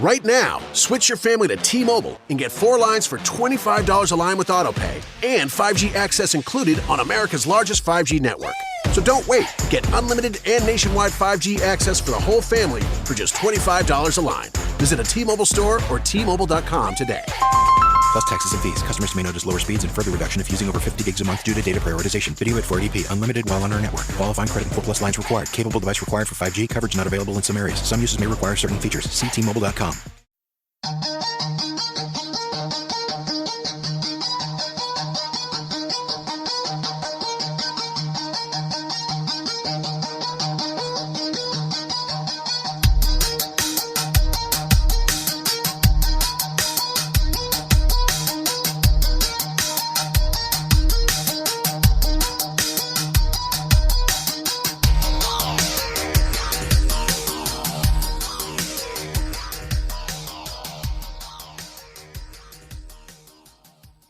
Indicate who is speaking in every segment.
Speaker 1: Right now, switch your family to T-Mobile and get 4 lines for $25 a line with AutoPay and 5G access included on America's largest 5G network. So don't wait. Get unlimited and nationwide 5G access for the whole family for just $25 a line. Visit a T-Mobile store or T-Mobile.com today.
Speaker 2: Plus taxes and fees. Customers may notice lower speeds and further reduction if using over 50 gigs a month due to data prioritization. Video at 480p. Unlimited while on our network. Qualifying credit and 4 plus lines required. Capable device required for 5G. Coverage not available in some areas. Some uses may require certain features. See T-Mobile.com.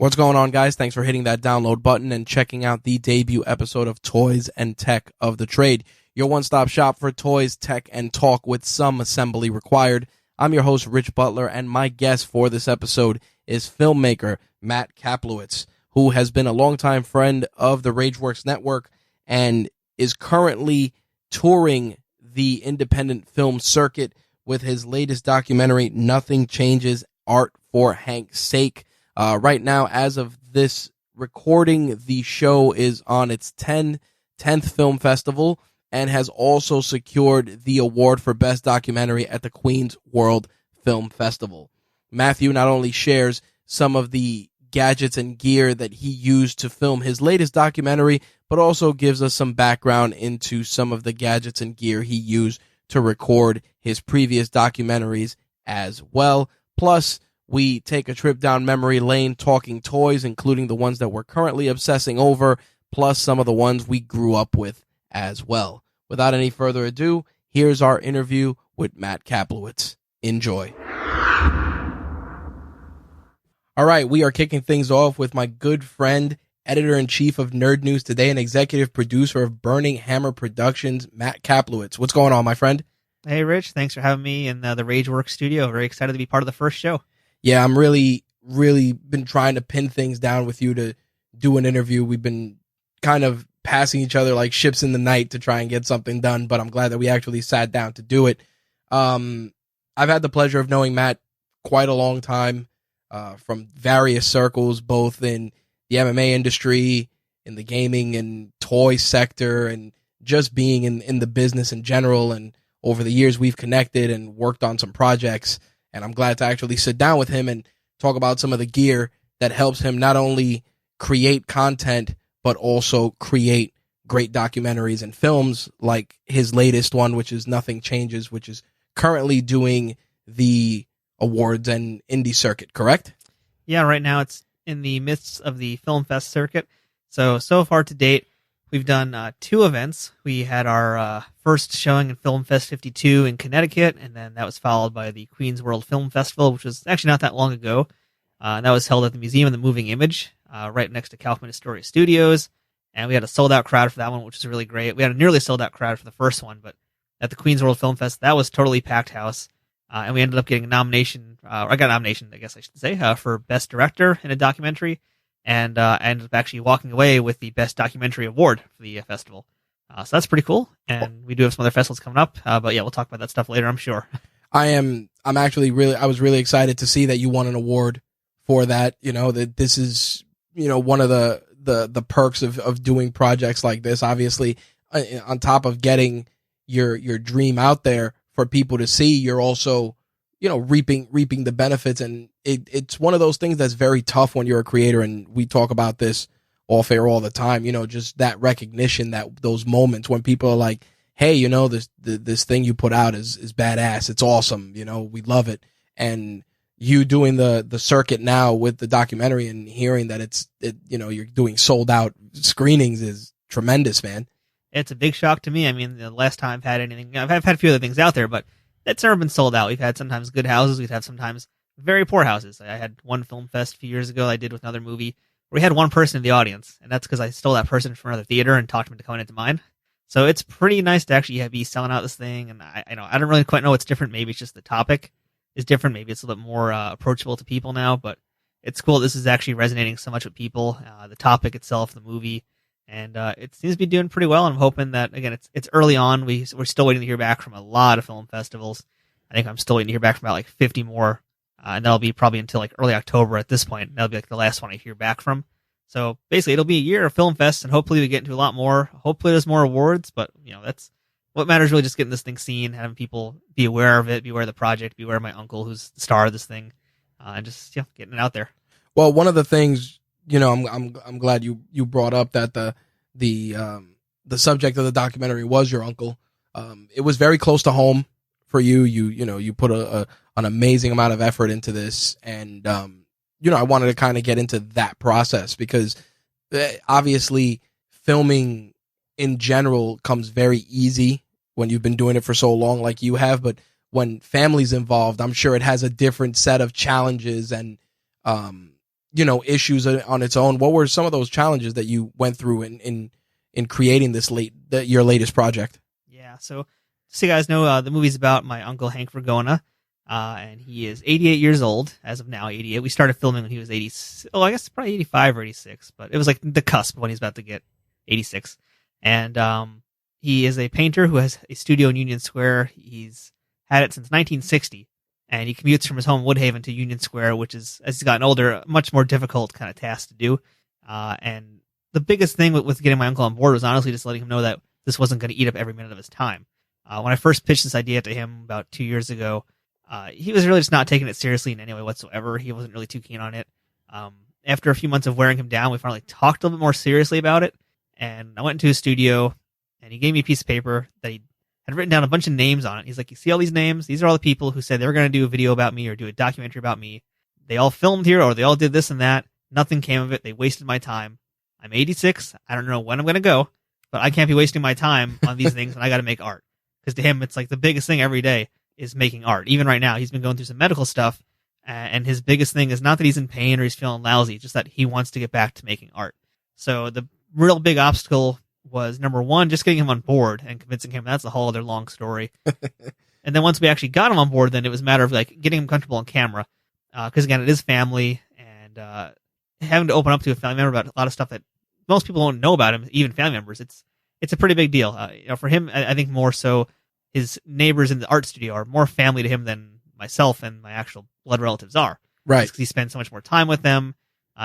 Speaker 3: What's going on, guys? Thanks for hitting that download button and checking out the debut episode of Toys and Tech of the Trade, your one-stop shop for toys, tech, and talk with some assembly required. I'm your host, Rich Butler, and my guest for this episode is filmmaker Matt Kaplowitz, who has been a longtime friend of the RAGE Works Network and is currently touring the independent film circuit with his latest documentary, Nothing Changes, Art for Hank's Sake. Right now, as of this recording, the show is on its 10th film festival and has also secured the award for Best Documentary at the Queen's World Film Festival. Matthew not only shares some of the gadgets and gear that he used to film his latest documentary, but also gives us some background into some of the gadgets and gear he used to record his previous documentaries as well. Plus, we take a trip down memory lane talking toys, including the ones that we're currently obsessing over, plus some of the ones we grew up with as well. Without any further ado, here's our interview with Matt Kaplowitz. Enjoy. All right, we are kicking things off with my good friend, editor-in-chief of Nerd News Today and executive producer of Burning Hammer Productions, Matt Kaplowitz. What's going on, my friend?
Speaker 4: Hey, Rich. Thanks for having me in the RAGE Works studio. Very excited to be part of the first show.
Speaker 3: Yeah, I'm really been trying to pin things down with you to do an interview. We've been kind of passing each other like ships in the night to try and get something done, but I'm glad that we actually sat down to do it. I've had the pleasure of knowing Matt quite a long time from various circles, both in the MMA industry, in the gaming and toy sector, and just being in the business in general. And over the years, we've connected and worked on some projects. And I'm glad to actually sit down with him and talk about some of the gear that helps him not only create content, but also create great documentaries and films like his latest one, which is Nothing Changes, which is currently doing the awards and indie circuit, correct?
Speaker 4: Yeah, right now it's in the midst of the Film Fest circuit. So far to date, we've done 2 events. We had our first showing in Film Fest 52 in Connecticut, and then that was followed by the Queen's World Film Festival, which was actually not that long ago. And that was held at the Museum of the Moving Image, right next to Kaufman Astoria Studios. And we had a sold-out crowd for that one, which was really great. We had a nearly sold-out crowd for the first one, but at the Queen's World Film Fest, that was totally packed house. And we ended up getting a nomination, I got a nomination, I guess I should say, for Best Director in a documentary. And I ended up actually walking away with the Best Documentary Award for the festival. So that's pretty cool. And we do have some other festivals coming up. But yeah, we'll talk about that stuff later, I'm sure.
Speaker 3: I was really excited to see that you won an award for that. You know, that this is, one of the perks of doing projects like this. Obviously, on top of getting your dream out there for people to see, you're also, reaping the benefits. And it's one of those things that's very tough when you're a creator. And we talk about this off air all the time, just that recognition, that those moments when people are like, hey, this thing you put out is badass. It's awesome. We love it. And you doing the circuit now with the documentary and hearing that you're doing sold out screenings is tremendous, man.
Speaker 4: It's a big shock to me. I mean, the last time I've had anything, I've had a few other things out there, but it's never been sold out. We've had sometimes good houses. We've had sometimes very poor houses. I had one film fest a few years ago I did with another movie where we had one person in the audience, and that's because I stole that person from another theater and talked him into coming into mine. So it's pretty nice to actually be selling out this thing, and I don't really quite know what's different. Maybe it's just the topic is different. Maybe it's a little bit more approachable to people now, but it's cool. This is actually resonating so much with people. The topic itself, the movie, and it seems to be doing pretty well. And I'm hoping that, again, it's early on. We're still waiting to hear back from a lot of film festivals. I think I'm still waiting to hear back from about like 50 more, and that'll be probably until like early October at this point. That'll be like the last one I hear back from. So basically, it'll be a year of film fest, and hopefully we get into a lot more. Hopefully there's more awards, but that's what matters, really, just getting this thing seen, having people be aware of it, be aware of the project, be aware of my uncle who's the star of this thing, and just getting it out there.
Speaker 3: Well, one of the things, I'm glad you brought up that the subject of the documentary was your uncle. It was very close to home for you. You put an amazing amount of effort into this, and I wanted to kind of get into that process because obviously filming in general comes very easy when you've been doing it for so long like you have, but when family's involved, I'm sure it has a different set of challenges and issues on its own. What were some of those challenges that you went through in creating your latest project?
Speaker 4: Yeah, so you guys know, the movie's about my uncle Hank Vergona, and he is 88 years old as of now. 88. We started filming when he was 80. Oh, I guess probably 85 or 86, but it was like the cusp when he's about to get 86. And he is a painter who has a studio in Union Square. He's had it since 1960, and he commutes from his home in Woodhaven to Union Square, which is, as he's gotten older, a much more difficult kind of task to do. And the biggest thing with getting my uncle on board was honestly just letting him know that this wasn't going to eat up every minute of his time. When I first pitched this idea to him about 2 years ago, he was really just not taking it seriously in any way whatsoever. He wasn't really too keen on it. After a few months of wearing him down, we finally talked a little bit more seriously about it. And I went into his studio, and he gave me a piece of paper that he had written down a bunch of names on it. He's like, you see all these names? These are all the people who said they were going to do a video about me or do a documentary about me. They all filmed here, or they all did this and that. Nothing came of it. They wasted my time. I'm 86. I don't know when I'm going to go, but I can't be wasting my time on these things, and I got to make art. Because to him, it's like the biggest thing every day is making art. Even right now, he's been going through some medical stuff, and his biggest thing is not that he's in pain or he's feeling lousy, just that he wants to get back to making art. So the real big obstacle was, number one, just getting him on board and convincing him. That's a whole other long story. And then once we actually got him on board, then it was a matter of like getting him comfortable on camera. Because again, it is family, and having to open up to a family member about a lot of stuff that most people don't know about him, even family members. It's a pretty big deal. For him, I think more so his neighbors in the art studio are more family to him than myself and my actual blood relatives are.
Speaker 3: Right.
Speaker 4: Because he spends so much more time with them.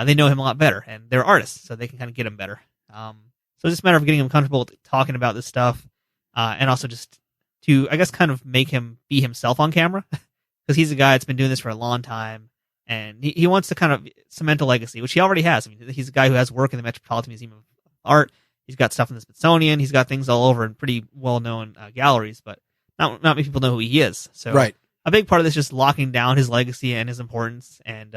Speaker 4: They know him a lot better, and they're artists, so they can kind of get him better. So it's just a matter of getting him comfortable talking about this stuff, and also just to, I guess, kind of make him be himself on camera, because he's a guy that's been doing this for a long time, and he wants to kind of cement a legacy, which he already has. I mean, he's a guy who has work in the Metropolitan Museum of Art. He's got stuff in the Smithsonian. He's got things all over in pretty well-known galleries, but not many people know who he is. So
Speaker 3: right.
Speaker 4: A big part of this is just locking down his legacy and his importance, and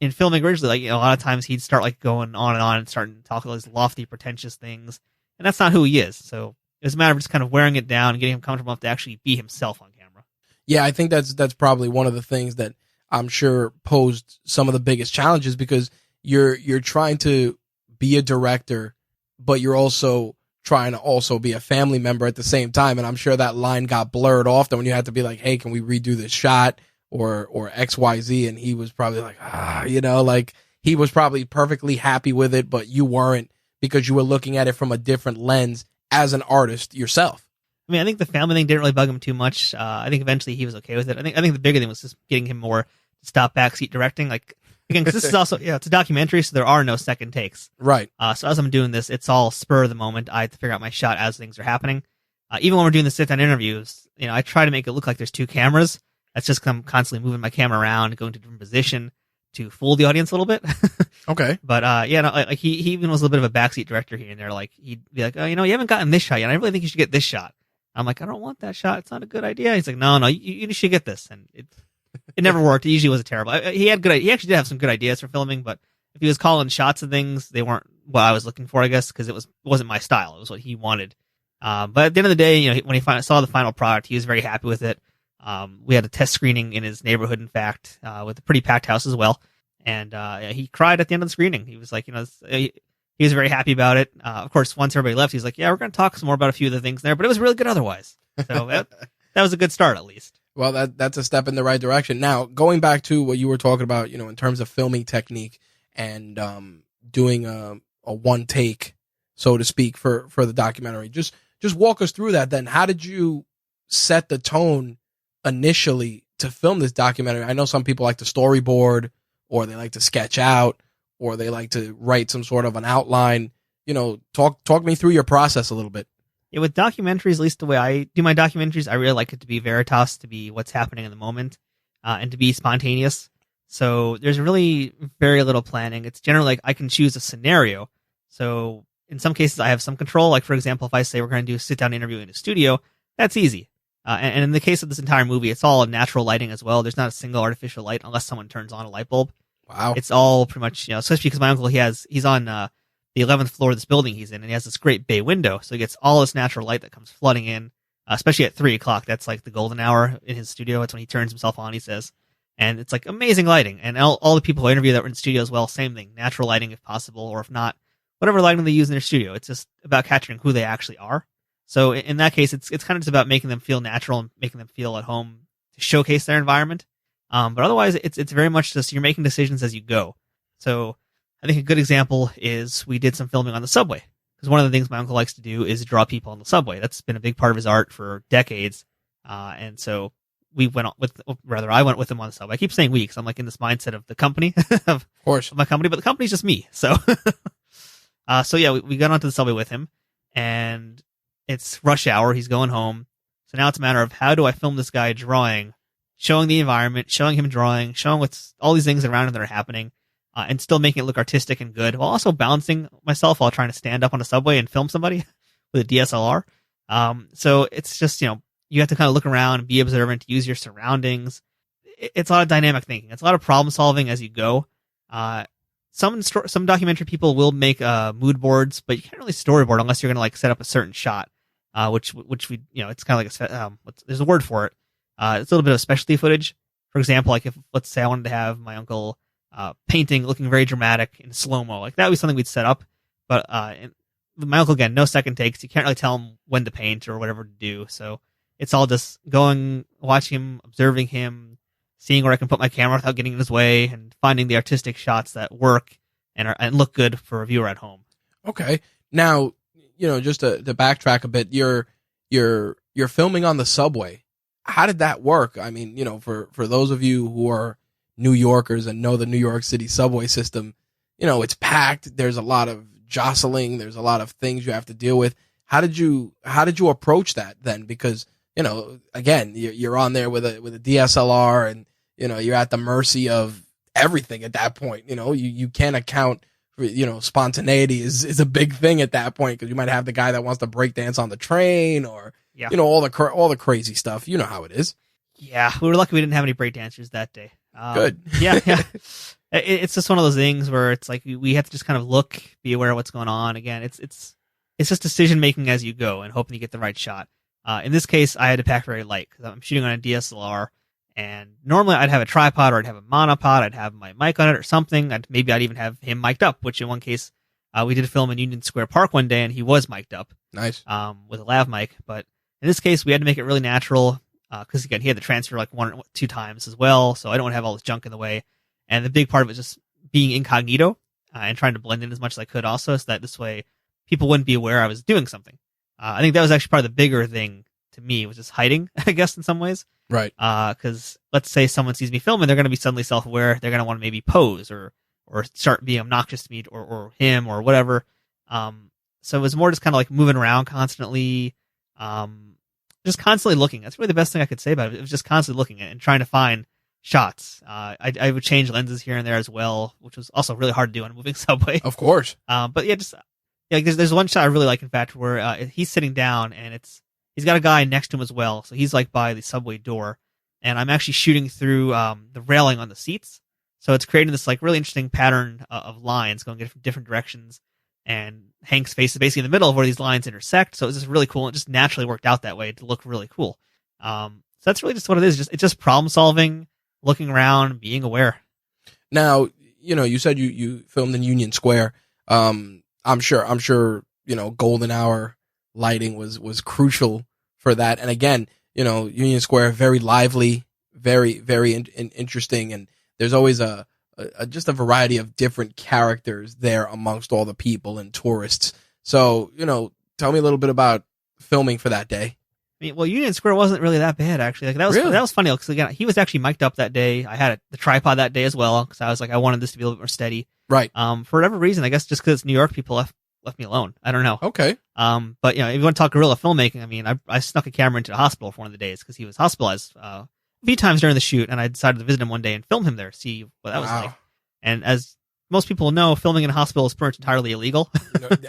Speaker 4: in filming originally, a lot of times he'd start like going on and starting to talk all these lofty, pretentious things, and that's not who he is. So it was a matter of just kind of wearing it down and getting him comfortable enough to actually be himself on camera.
Speaker 3: Yeah, I think that's probably one of the things that I'm sure posed some of the biggest challenges, because you're trying to be a director, but you're also trying to also be a family member at the same time, and I'm sure that line got blurred often when you had to be like, hey, can we redo this shot? Or XYZ, and he was probably like, like he was probably perfectly happy with it, but you weren't, because you were looking at it from a different lens as an artist yourself.
Speaker 4: I mean, I think the family thing didn't really bug him too much. I think eventually he was okay with it. I think the bigger thing was just getting him more to stop backseat directing. Like, again, because this is also, it's a documentary, so there are no second takes.
Speaker 3: Right.
Speaker 4: So as I'm doing this, it's all spur of the moment. I have to figure out my shot as things are happening. Even when we're doing the sit-down interviews, I try to make it look like there's two cameras. That's just I'm constantly moving my camera around, going to a different position to fool the audience a little bit.
Speaker 3: Okay.
Speaker 4: But he even was a little bit of a backseat director here and there. Like, he'd be like, oh, you haven't gotten this shot yet. I really think you should get this shot. I'm like, I don't want that shot. It's not a good idea. He's like, no, you should get this. And it never worked. It usually was terrible. He actually did have some good ideas for filming, but if he was calling shots of things, they weren't what I was looking for, I guess, because it wasn't my style. It was what he wanted. But at the end of the day, when he saw the final product, he was very happy with it. We had a test screening in his neighborhood, in fact, with a pretty packed house as well. And he cried at the end of the screening. He was like, he was very happy about it. Of course, once everybody left, he's like, yeah, we're going to talk some more about a few of the things there, but it was really good otherwise. So that was a good start, at least.
Speaker 3: Well, that's a step in the right direction. Now, going back to what you were talking about, in terms of filming technique and doing a one take, so to speak, for the documentary, just walk us through that. Then, how did you set the tone initially to film this documentary? I know some people like to storyboard, or they like to sketch out, or they like to write some sort of an outline. Talk me through your process a little bit.
Speaker 4: Yeah, with documentaries, at least the way I do my documentaries, I really like it to be veritas, to be what's happening in the moment, and to be spontaneous. So there's really very little planning. It's generally like I can choose a scenario. So in some cases, I have some control. Like, for example, if I say we're going to do a sit-down interview in a studio, that's easy. And in the case of this entire movie, it's all natural lighting as well. There's not a single artificial light unless someone turns on a light bulb.
Speaker 3: Wow.
Speaker 4: It's all pretty much, especially because my uncle, he's on the 11th floor of this building he's in, and he has this great bay window, so he gets all this natural light that comes flooding in, especially at 3 o'clock. That's like the golden hour in his studio. That's when he turns himself on, he says. And it's like amazing lighting. And all the people I interview that were in the studio as well, same thing. Natural lighting if possible, or if not, whatever lighting they use in their studio. It's just about capturing who they actually are. So in that case, it's kind of just about making them feel natural and making them feel at home to showcase their environment. But otherwise, it's very much just you're making decisions as you go. So I think a good example is we did some filming on the subway, because one of the things my uncle likes to do is draw people on the subway. That's been a big part of his art for decades. And so I went with him on the subway. I keep saying we, because I'm like in this mindset of the company, of
Speaker 3: course,
Speaker 4: of my company, but the company's just me. So, yeah, we got onto the subway with him, and it's rush hour. He's going home. So now it's a matter of how do I film this guy drawing, showing the environment, showing him drawing, showing what's all these things around him that are happening. And still making it look artistic and good, while also balancing myself while trying to stand up on a subway and film somebody with a DSLR. So it's just, you have to kind of look around, be observant, use your surroundings. It's a lot of dynamic thinking. It's a lot of problem solving as you go. Some documentary people will make mood boards, but you can't really storyboard unless you're going to like set up a certain shot, which we, it's kind of like there's a word for it. It's a little bit of specialty footage. For example, like if, let's say I wanted to have my uncle painting looking very dramatic in slow-mo, like that would be something we'd set up. But with my uncle, again, no second takes. You can't really tell him when to paint or whatever to do. So it's all just going, watching him, observing him, seeing where I can put my camera without getting in his way, and finding the artistic shots that work and look good for a viewer at home.
Speaker 3: Okay. Now, just to backtrack a bit, you're filming on the subway. How did that work? I mean, for those of you who are New Yorkers and know the New York City subway system, it's packed. There's a lot of jostling. There's a lot of things you have to deal with. How did you approach that then? Because, again, you're on there with a DSLR, and, you're at the mercy of everything at that point. You can't account for, spontaneity is a big thing at that point, because you might have the guy that wants to break dance on the train, or, all the crazy stuff. You know how it is.
Speaker 4: Yeah, we were lucky we didn't have any breakdancers that day.
Speaker 3: Good.
Speaker 4: Yeah. It's just one of those things where it's like we have to just kind of look, be aware of what's going on. Again, it's just decision making as you go and hoping you get the right shot. In this case, I had to pack very light because I'm shooting on a DSLR, and normally I'd have a tripod, or I'd have a monopod, I'd have my mic on it or something. Maybe I'd even have him mic'd up, which in one case we did a film in Union Square Park one day, and he was mic'd up.
Speaker 3: Nice.
Speaker 4: With a lav mic, but in this case we had to make it really natural. Because again, he had to transfer like 1 or 2 times as well, so I don't want to have all this junk in the way. And the big part of it was just being incognito and trying to blend in as much as I could, also, so that this way people wouldn't be aware I was doing something. I think that was actually probably the bigger thing to me, was just hiding, I guess, in some ways.
Speaker 3: Right.
Speaker 4: Because let's say someone sees me filming, they're going to be suddenly self-aware. They're going to want to maybe pose or start being obnoxious to me or him or whatever. So it was more just kind of like moving around constantly. Just constantly looking. That's really the best thing I could say about it. It was just constantly looking and trying to find shots. I would change lenses here and there as well, which was also really hard to do on a moving subway.
Speaker 3: Of course.
Speaker 4: But yeah, there's one shot I really like, in fact, where he's sitting down, and he's got a guy next to him as well. So he's like by the subway door, and I'm actually shooting through the railing on the seats. So it's creating this like really interesting pattern of lines going in different directions. And Hank's face is basically in the middle of where these lines intersect. So it's just really cool. It just naturally worked out that way to look really cool. So that's really just what it is. It's just problem solving, looking around, being aware.
Speaker 3: Now, you said you filmed in Union Square. I'm sure, golden hour lighting was crucial for that. And again, Union Square, very lively, very, very interesting. And there's always just a variety of different characters there amongst all the people and tourists. So, tell me a little bit about filming for that day.
Speaker 4: Well, Union Square wasn't really that bad, actually. Like that was funny because again, he was actually mic'd up that day. I had the tripod that day as well because I was like, I wanted this to be a little bit more steady.
Speaker 3: Right.
Speaker 4: For whatever reason, I guess just because it's New York, people left me alone. I don't know.
Speaker 3: Okay.
Speaker 4: But if you want to talk guerrilla filmmaking, I mean, I snuck a camera into the hospital for one of the days because he was hospitalized a few times during the shoot, and I decided to visit him one day and film him there, see what that was like. And as most people know, filming in a hospital is pretty much entirely illegal.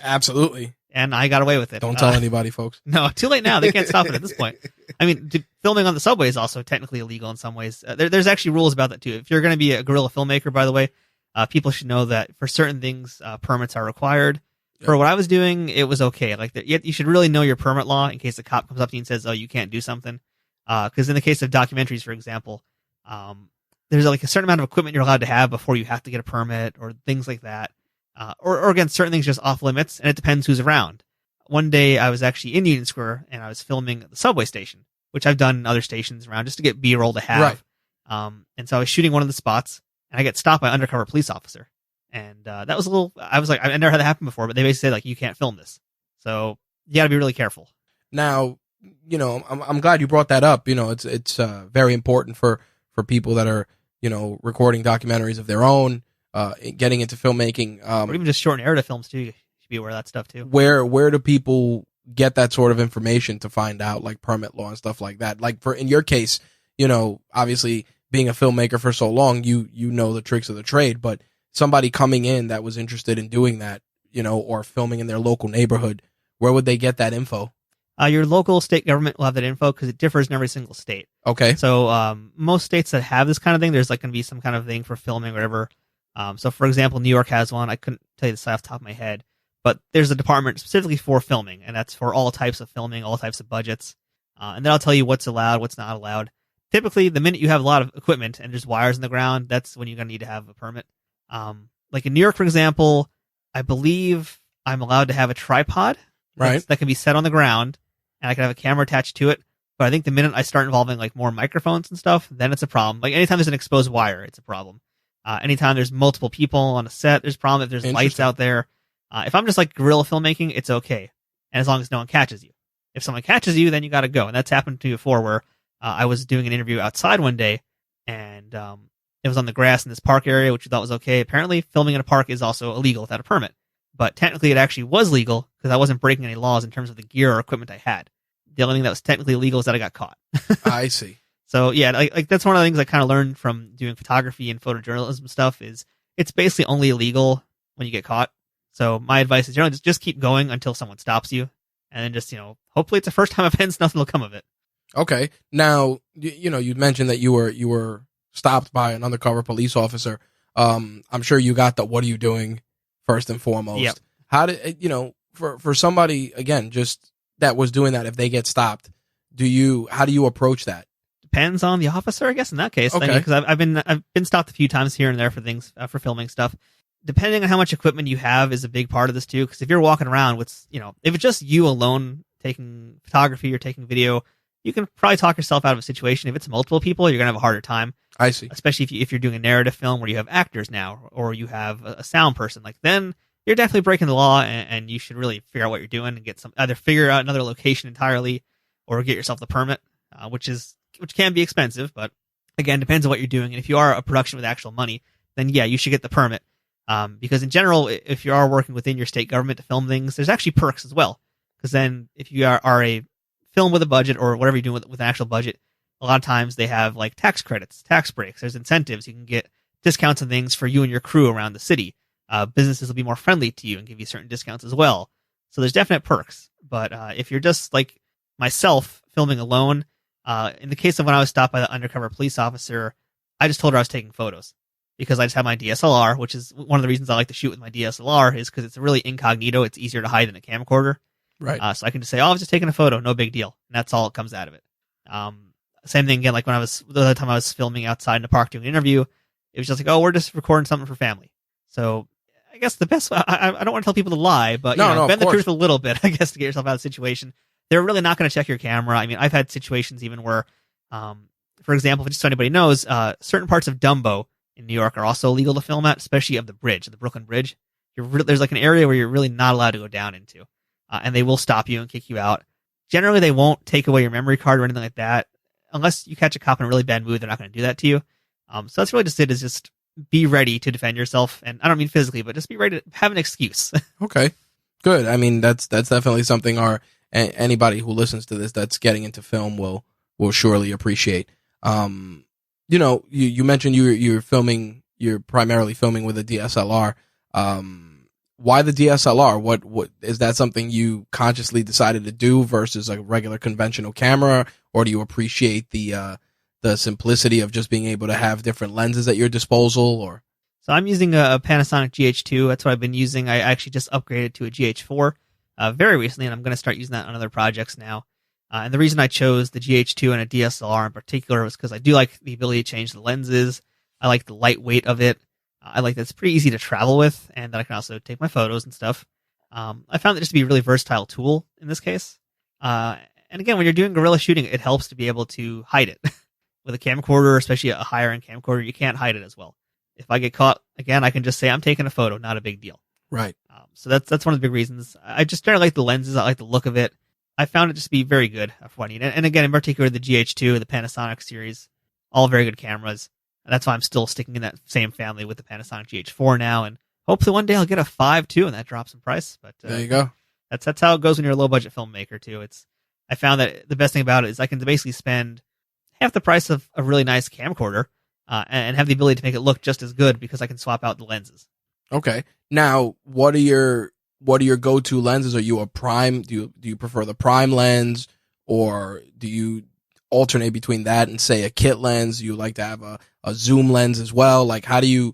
Speaker 3: Absolutely.
Speaker 4: And I got away with it.
Speaker 3: Don't tell anybody, folks.
Speaker 4: No, too late now. They can't stop it at this point. I mean, filming on the subway is also technically illegal in some ways. There's actually rules about that too. If you're going to be a guerrilla filmmaker, by the way, people should know that for certain things, permits are required. Yep. For what I was doing, it was okay. Like you should really know your permit law in case a cop comes up to you and says, "Oh, you can't do something." Because in the case of documentaries, for example, there's like a certain amount of equipment you're allowed to have before you have to get a permit or things like that. Or again, certain things just off limits, and it depends who's around. One day I was actually in Union Square and I was filming at the subway station, which I've done in other stations around just to get B-roll to have. Right. And so I was shooting one of the spots and I get stopped by an undercover police officer. And that was I was like, I never had that happen before, but they basically said like, you can't film this. So you got to be really careful.
Speaker 3: Now, I'm glad you brought that up. It's very important for people that are, recording documentaries of their own, getting into filmmaking.
Speaker 4: Or even just short narrative films too. You should be aware of that stuff too.
Speaker 3: Where do people get that sort of information to find out like permit law and stuff like that? Like in your case, obviously being a filmmaker for so long, you know the tricks of the trade, but somebody coming in that was interested in doing that, or filming in their local neighborhood, where would they get that info?
Speaker 4: Your local state government will have that info because it differs in every single state.
Speaker 3: Okay.
Speaker 4: So most states that have this kind of thing, there's like going to be some kind of thing for filming or whatever. So for example, New York has one. I couldn't tell you this off the top of my head, but there's a department specifically for filming, and that's for all types of filming, all types of budgets. And then I'll tell you what's allowed, what's not allowed. Typically, the minute you have a lot of equipment and there's wires in the ground, that's when you're going to need to have a permit. Like in New York, for example, I believe I'm allowed to have a tripod that can be set on the ground, and I can have a camera attached to it. But I think the minute I start involving like more microphones and stuff, then it's a problem. Like anytime there's an exposed wire, it's a problem. Anytime there's multiple people on a set, there's a problem. If there's lights out there, if I'm just like guerrilla filmmaking, it's okay. And as long as no one catches you. If someone catches you, then you got to go. And that's happened to me before where I was doing an interview outside one day, and it was on the grass in this park area, which we thought was okay. Apparently, filming in a park is also illegal without a permit. But technically, it actually was legal because I wasn't breaking any laws in terms of the gear or equipment I had. The only thing that was technically illegal is that I got caught.
Speaker 3: I see.
Speaker 4: So yeah, like that's one of the things I kind of learned from doing photography and photojournalism stuff is it's basically only illegal when you get caught. So my advice is generally just keep going until someone stops you, and then just hopefully it's a first time offense, nothing will come of it.
Speaker 3: Okay. Now you mentioned that you were stopped by an undercover police officer. I'm sure you got the "what are you doing" first and foremost.
Speaker 4: Yep.
Speaker 3: How did for somebody again just that was doing that, if they get stopped, how do you approach that?
Speaker 4: Depends on the officer, I guess, in that case.
Speaker 3: Okay.
Speaker 4: Because I've been stopped a few times here and there for things for filming stuff. Depending on how much equipment you have is a big part of this too. Because if you're walking around with, if it's just you alone taking photography or taking video, you can probably talk yourself out of a situation. If it's multiple people, you're gonna have a harder time.
Speaker 3: I see.
Speaker 4: Especially if you're doing a narrative film where you have actors now, or you have a sound person. Like then you're definitely breaking the law, and you should really figure out what you're doing and either figure out another location entirely, or get yourself the permit, which can be expensive, but again, depends on what you're doing. And if you are a production with actual money, then yeah, you should get the permit. Because in general, if you are working within your state government to film things, there's actually perks as well. Because then if you are a film with a budget or whatever you're doing with an actual budget, a lot of times they have like tax credits, tax breaks, there's incentives. You can get discounts and things for you and your crew around the city. Businesses will be more friendly to you and give you certain discounts as well. So there's definite perks. But if you're just like myself filming alone, in the case of when I was stopped by the undercover police officer, I just told her I was taking photos because I just have my DSLR, which is one of the reasons I like to shoot with my DSLR is because it's really incognito. It's easier to hide than a camcorder.
Speaker 3: Right.
Speaker 4: So I can just say, I was just taking a photo, no big deal. And that's all that comes out of it. Same thing again, like the other time I was filming outside in the park doing an interview, it was just like, we're just recording something for family. So I guess the best, I don't want to tell people to lie, but bend the truth a little bit, I guess, to get yourself out of the situation. they're really not going to check your camera. I mean, I've had situations even where, for example, just so anybody knows, certain parts of Dumbo in New York are also illegal to film at, especially of the bridge, the Brooklyn Bridge. There's like an area where you're really not allowed to go down into, and they will stop you and kick you out. Generally, they won't take away your memory card or anything like that. Unless you catch a cop in a really bad mood, they're not going to do that to you. So that's really just it, is just be ready to defend yourself. And I don't mean physically, but just be ready to have an excuse.
Speaker 3: Okay, good. I mean, that's definitely something anybody who listens to this that's getting into film will surely appreciate. You know, you mentioned you're primarily filming with a DSLR. Why the DSLR? What is that something you consciously decided to do versus a regular conventional camera, or do you appreciate the simplicity of just being able to have different lenses at your disposal? Or
Speaker 4: so I'm using a Panasonic GH2. That's what I've been using. I actually just upgraded to a GH4 very recently, and I'm going to start using that on other projects now. And the reason I chose the GH2 and a DSLR in particular was because I do like the ability to change the lenses. I like the lightweight of it. I like that it's pretty easy to travel with, and that I can also take my photos and stuff. I found it just to be a really versatile tool in this case. And again, when you're doing guerrilla shooting, it helps to be able to hide it. With a camcorder, especially a higher-end camcorder, you can't hide it as well. If I get caught, again, I can just say I'm taking a photo, not a big deal.
Speaker 3: Right.
Speaker 4: So that's one of the big reasons. I just generally like the lenses. I like the look of it. I found it just to be very good for what I need. And again, in particular, the GH2, the Panasonic series, all very good cameras. And that's why I'm still sticking in that same family with the Panasonic GH4 now. And hopefully one day I'll get a 5 too, and that drops in price. But
Speaker 3: there you go.
Speaker 4: That's how it goes when you're a low-budget filmmaker too. I found that the best thing about it is I can basically spend half the price of a really nice camcorder and have the ability to make it look just as good because I can swap out the lenses.
Speaker 3: Okay. Now, what are your go-to lenses? Are you a prime? Do you prefer the prime lens, or do you alternate between that and say a kit lens? Do you like to have a zoom lens as well? Like, how do you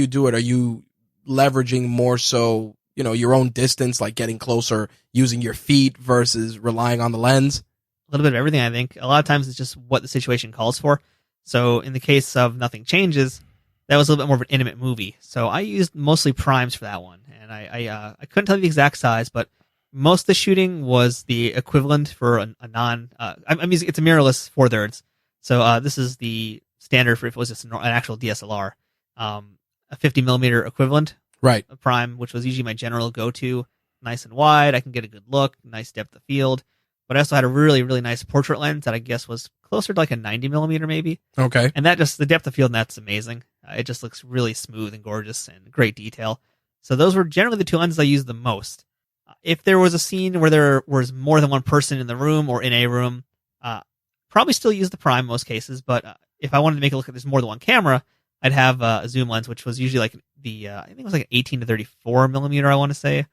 Speaker 3: do it? Are you leveraging more so, you know, your own distance, like getting closer using your feet versus relying on the lens?
Speaker 4: A little bit of everything, I think. A lot of times it's just what the situation calls for. So in the case of Nothing Changes, that was a little bit more of an intimate movie. So I used mostly primes for that one. And I couldn't tell you the exact size, but most of the shooting was the equivalent for a non... I'm using, it's a mirrorless 4/3. So this is the standard for if it was just an actual DSLR. A 50mm equivalent.
Speaker 3: Right.
Speaker 4: A prime, which was usually my general go-to. Nice and wide. I can get a good look. Nice depth of field. But I also had a really, really nice portrait lens that I guess was closer to like a 90mm maybe.
Speaker 3: Okay.
Speaker 4: And that just, the depth of field, that's amazing. It just looks really smooth and gorgeous and great detail. So those were generally the two lenses I used the most. If there was a scene where there was more than one person in the room or in a room, probably still use the prime in most cases. But if I wanted to make it look like there's more than one camera, I'd have a zoom lens, which was usually like I think it was like an 18 to 34mm, I want to say.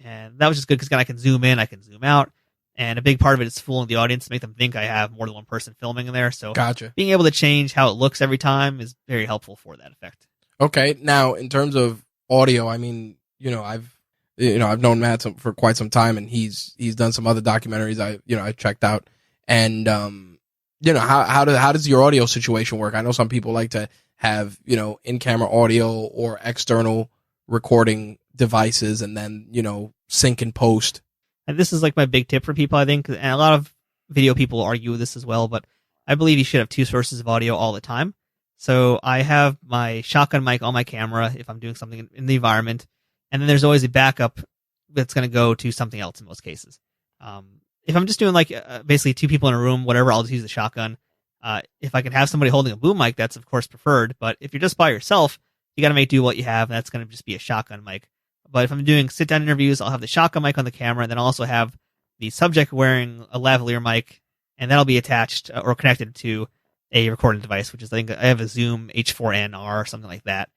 Speaker 4: And that was just good because again, I can zoom in, I can zoom out. And a big part of it is fooling the audience to make them think I have more than one person filming in there. So
Speaker 3: Gotcha.
Speaker 4: Being able to change how it looks every time is very helpful for that effect.
Speaker 3: Okay. Now, in terms of audio, I mean, I've known Matt for quite some time, and he's done some other documentaries I checked out. And how does your audio situation work? I know some people like to have in-camera audio or external recording devices, and then sync and post.
Speaker 4: And this is like my big tip for people, I think, and a lot of video people argue with this as well, but I believe you should have two sources of audio all the time. So I have my shotgun mic on my camera if I'm doing something in the environment, and then there's always a backup that's going to go to something else in most cases. If I'm just doing like basically two people in a room, whatever, I'll just use the shotgun. If I can have somebody holding a boom mic, that's of course preferred, but if you're just by yourself, you got to make do what you have, and that's going to just be a shotgun mic. But if I'm doing sit-down interviews, I'll have the shotgun mic on the camera, and then I'll also have the subject wearing a lavalier mic, and that'll be attached or connected to a recording device, which is, I think I have a Zoom H4n or something like that.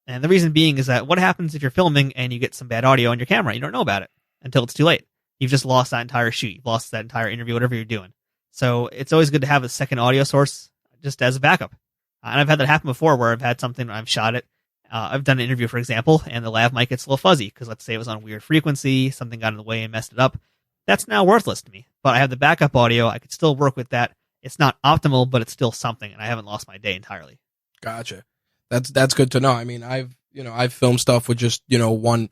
Speaker 4: And the reason being is that what happens if you're filming and you get some bad audio on your camera? You don't know about it until it's too late. You've just lost that entire shoot. You've lost that entire interview, whatever you're doing. So it's always good to have a second audio source just as a backup. And I've had that happen before where I've had something, I've shot it. I've done an interview, for example, and the lav mic gets a little fuzzy because let's say it was on a weird frequency, something got in the way and messed it up. That's now worthless to me. But I have the backup audio. I could still work with that. It's not optimal, but it's still something, and I haven't lost my day entirely.
Speaker 3: Gotcha. That's good to know. I mean, I've filmed stuff with just one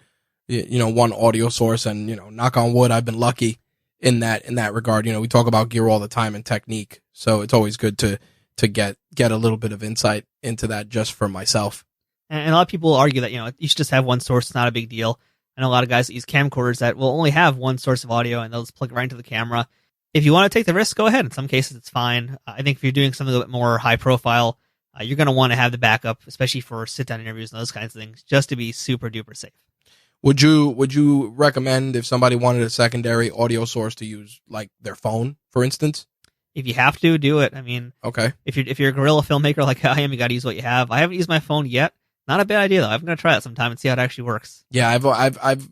Speaker 3: audio source, and knock on wood, I've been lucky. in that regard. We talk about gear all the time and technique, so it's always good to get a little bit of insight into that just for myself.
Speaker 4: And a lot of people argue that, you should just have one source. It's not a big deal. I know a lot of guys that use camcorders that will only have one source of audio, and they'll just plug it right into the camera. If you want to take the risk, go ahead. In some cases, it's fine. I think if you're doing something a bit more high profile, you're going to want to have the backup, especially for sit-down interviews and those kinds of things, just to be super duper safe.
Speaker 3: Would you recommend, if somebody wanted a secondary audio source, to use like their phone, for instance?
Speaker 4: If you have to, do it. I mean, okay. If you're a guerrilla filmmaker like I am, you got to use what you have. I haven't used my phone yet. Not a bad idea though. I'm gonna try it sometime and see how it actually works. Yeah,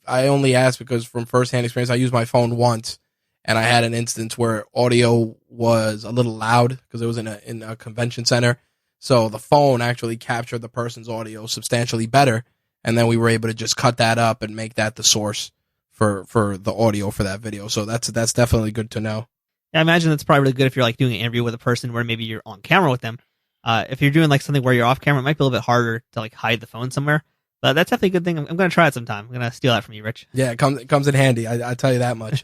Speaker 3: I only asked because from firsthand experience, I used my phone once, and I had an instance where audio was a little loud because it was in a convention center. So the phone actually captured the person's audio substantially better, and then we were able to just cut that up and make that the source for the audio for that video. So that's definitely good to know.
Speaker 4: Yeah, I imagine that's probably really good if you're like doing an interview with a person where maybe you're on camera with them. If you're doing like something where you're off camera, it might be a little bit harder to like hide the phone somewhere. But that's definitely a good thing. I'm going to try it sometime. I'm going to steal that from you, Rich.
Speaker 3: Yeah, it comes in handy. I tell you that much.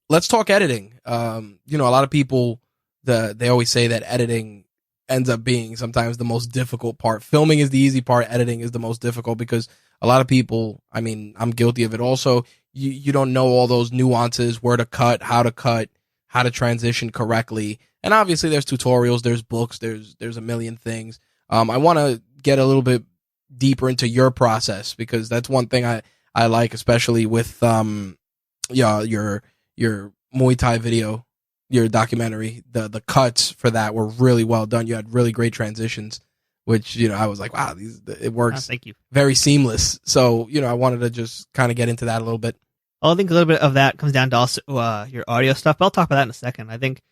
Speaker 3: Let's talk editing. A lot of people, they always say that editing ends up being sometimes the most difficult part. Filming is the easy part. Editing is the most difficult because a lot of people, I mean, I'm guilty of it also. You don't know all those nuances, where to cut, how to transition correctly. And obviously there's tutorials, there's books, there's a million things. I want to get a little bit deeper into your process because that's one thing I like, especially with your Muay Thai video, your documentary. The cuts for that were really well done. You had really great transitions, which I was like, wow, it works.
Speaker 4: Thank you.
Speaker 3: Very seamless. So I wanted to just kind of get into that a little bit.
Speaker 4: Well, I think a little bit of that comes down to also your audio stuff, but I'll talk about that in a second. I think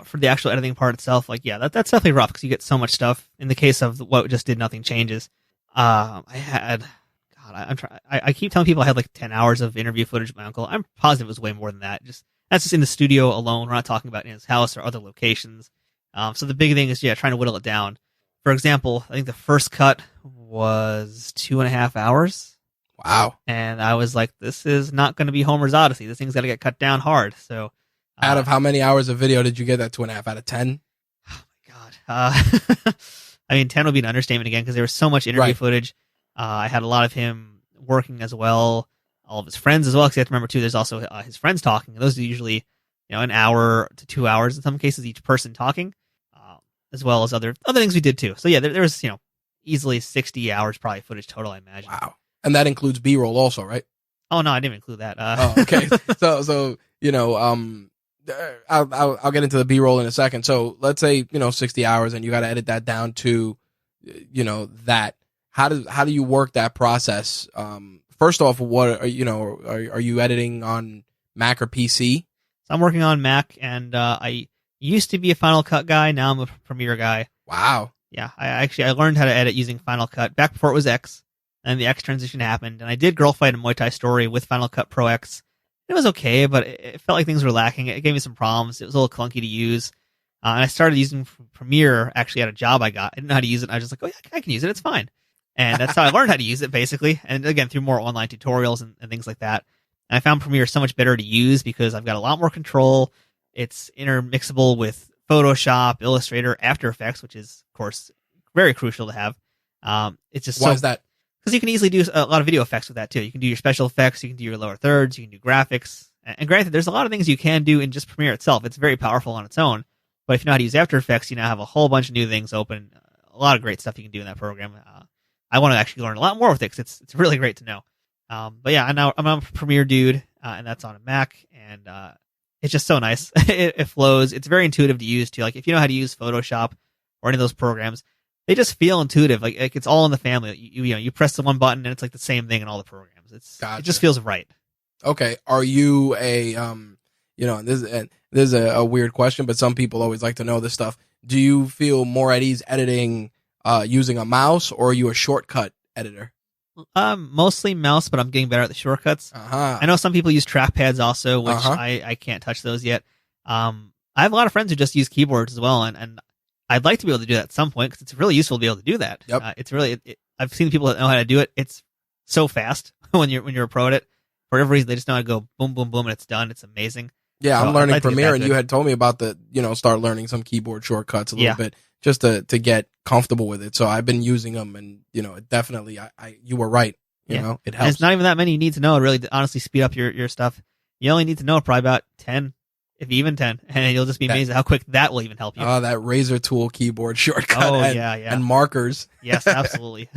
Speaker 4: for the actual editing part itself, that's definitely rough because you get so much stuff. In the case of what just did nothing changes, I keep telling people I had like 10 hours of interview footage with my uncle. I'm positive it was way more than that. That's just in the studio alone. We're not talking about in his house or other locations. So the big thing is, trying to whittle it down. For example, I think the first cut was 2.5 hours.
Speaker 3: Wow.
Speaker 4: And I was like, this is not going to be Homer's Odyssey. This thing's got to get cut down hard. So,
Speaker 3: out of how many hours of video did you get that 2.5 out of 10?
Speaker 4: Oh my God. I mean, 10 would be an understatement again, because there was so much interview footage. I had a lot of him working as well, all of his friends as well, because you have to remember too, there's also his friends talking. And those are usually, an hour to 2 hours in some cases, each person talking, as well as other things we did too. So yeah, there was, easily 60 hours probably footage total, I imagine.
Speaker 3: Wow. And that includes B-roll also, right?
Speaker 4: Oh no, I didn't include that.
Speaker 3: Okay. So I'll get into the B-roll in a second. So let's say 60 hours, and you got to edit that down to that. How do you work that process? First off, what are you editing on Mac or PC?
Speaker 4: So I'm working on Mac, and I used to be a Final Cut guy. Now I'm a Premiere guy.
Speaker 3: Wow.
Speaker 4: Yeah, I learned how to edit using Final Cut back before it was X. And the X transition happened, and I did Girl Fight and Muay Thai Story with Final Cut Pro X. It was okay, but it felt like things were lacking. It gave me some problems. It was a little clunky to use. And I started using Premiere actually at a job I got. I didn't know how to use it. I was just like, oh yeah, I can use it. It's fine. And that's how I learned how to use it, basically. And again, through more online tutorials and things like that. And I found Premiere so much better to use because I've got a lot more control. It's intermixable with Photoshop, Illustrator, After Effects, which is, of course, very crucial to have. It's just
Speaker 3: Why is that?
Speaker 4: Because you can easily do a lot of video effects with that too. You can do your special effects, you can do your lower thirds, you can do graphics. And granted, there's a lot of things you can do in just Premiere itself. It's very powerful on its own. But if you know how to use After Effects, you now have a whole bunch of new things open. A lot of great stuff you can do in that program. I want to actually learn a lot more with it because it's really great to know. But yeah, I'm a Premiere dude, and that's on a Mac, and it's just so nice. It flows. It's very intuitive to use too. Like if you know how to use Photoshop or any of those programs, they just feel intuitive. Like it's all in the family. You press the one button and it's like the same thing in all the programs. It just feels right.
Speaker 3: Okay. Are you and this is a weird question, but some people always like to know this stuff. Do you feel more at ease editing using a mouse, or are you a shortcut editor?
Speaker 4: Mostly mouse, but I'm getting better at the shortcuts. I know some people use trackpads also, which I can't touch those yet. I have a lot of friends who just use keyboards as well, and I'd like to be able to do that at some point because it's really useful to be able to do that.
Speaker 3: Yep.
Speaker 4: It's really I've seen people that know how to do it. It's so fast when you're a pro at it. for whatever reason, they just know how to go boom, boom, boom, and it's done. It's amazing.
Speaker 3: Yeah,
Speaker 4: So
Speaker 3: I'm
Speaker 4: I'd
Speaker 3: learning
Speaker 4: like to get
Speaker 3: Premiere,
Speaker 4: that
Speaker 3: and
Speaker 4: good.
Speaker 3: you had told me about start learning some keyboard shortcuts a little
Speaker 4: Yeah.
Speaker 3: bit just to get comfortable with it. So I've been using them, and it definitely, you were right. You
Speaker 4: Yeah.
Speaker 3: know, it
Speaker 4: And
Speaker 3: helps.
Speaker 4: it's not even that many you need to know to really honestly speed up your stuff. You only need to know probably about 10, if even 10, and you'll just be amazed at how quick that will even help you.
Speaker 3: That razor tool keyboard shortcut.
Speaker 4: Oh,
Speaker 3: and,
Speaker 4: yeah.
Speaker 3: and markers.
Speaker 4: Yes, absolutely.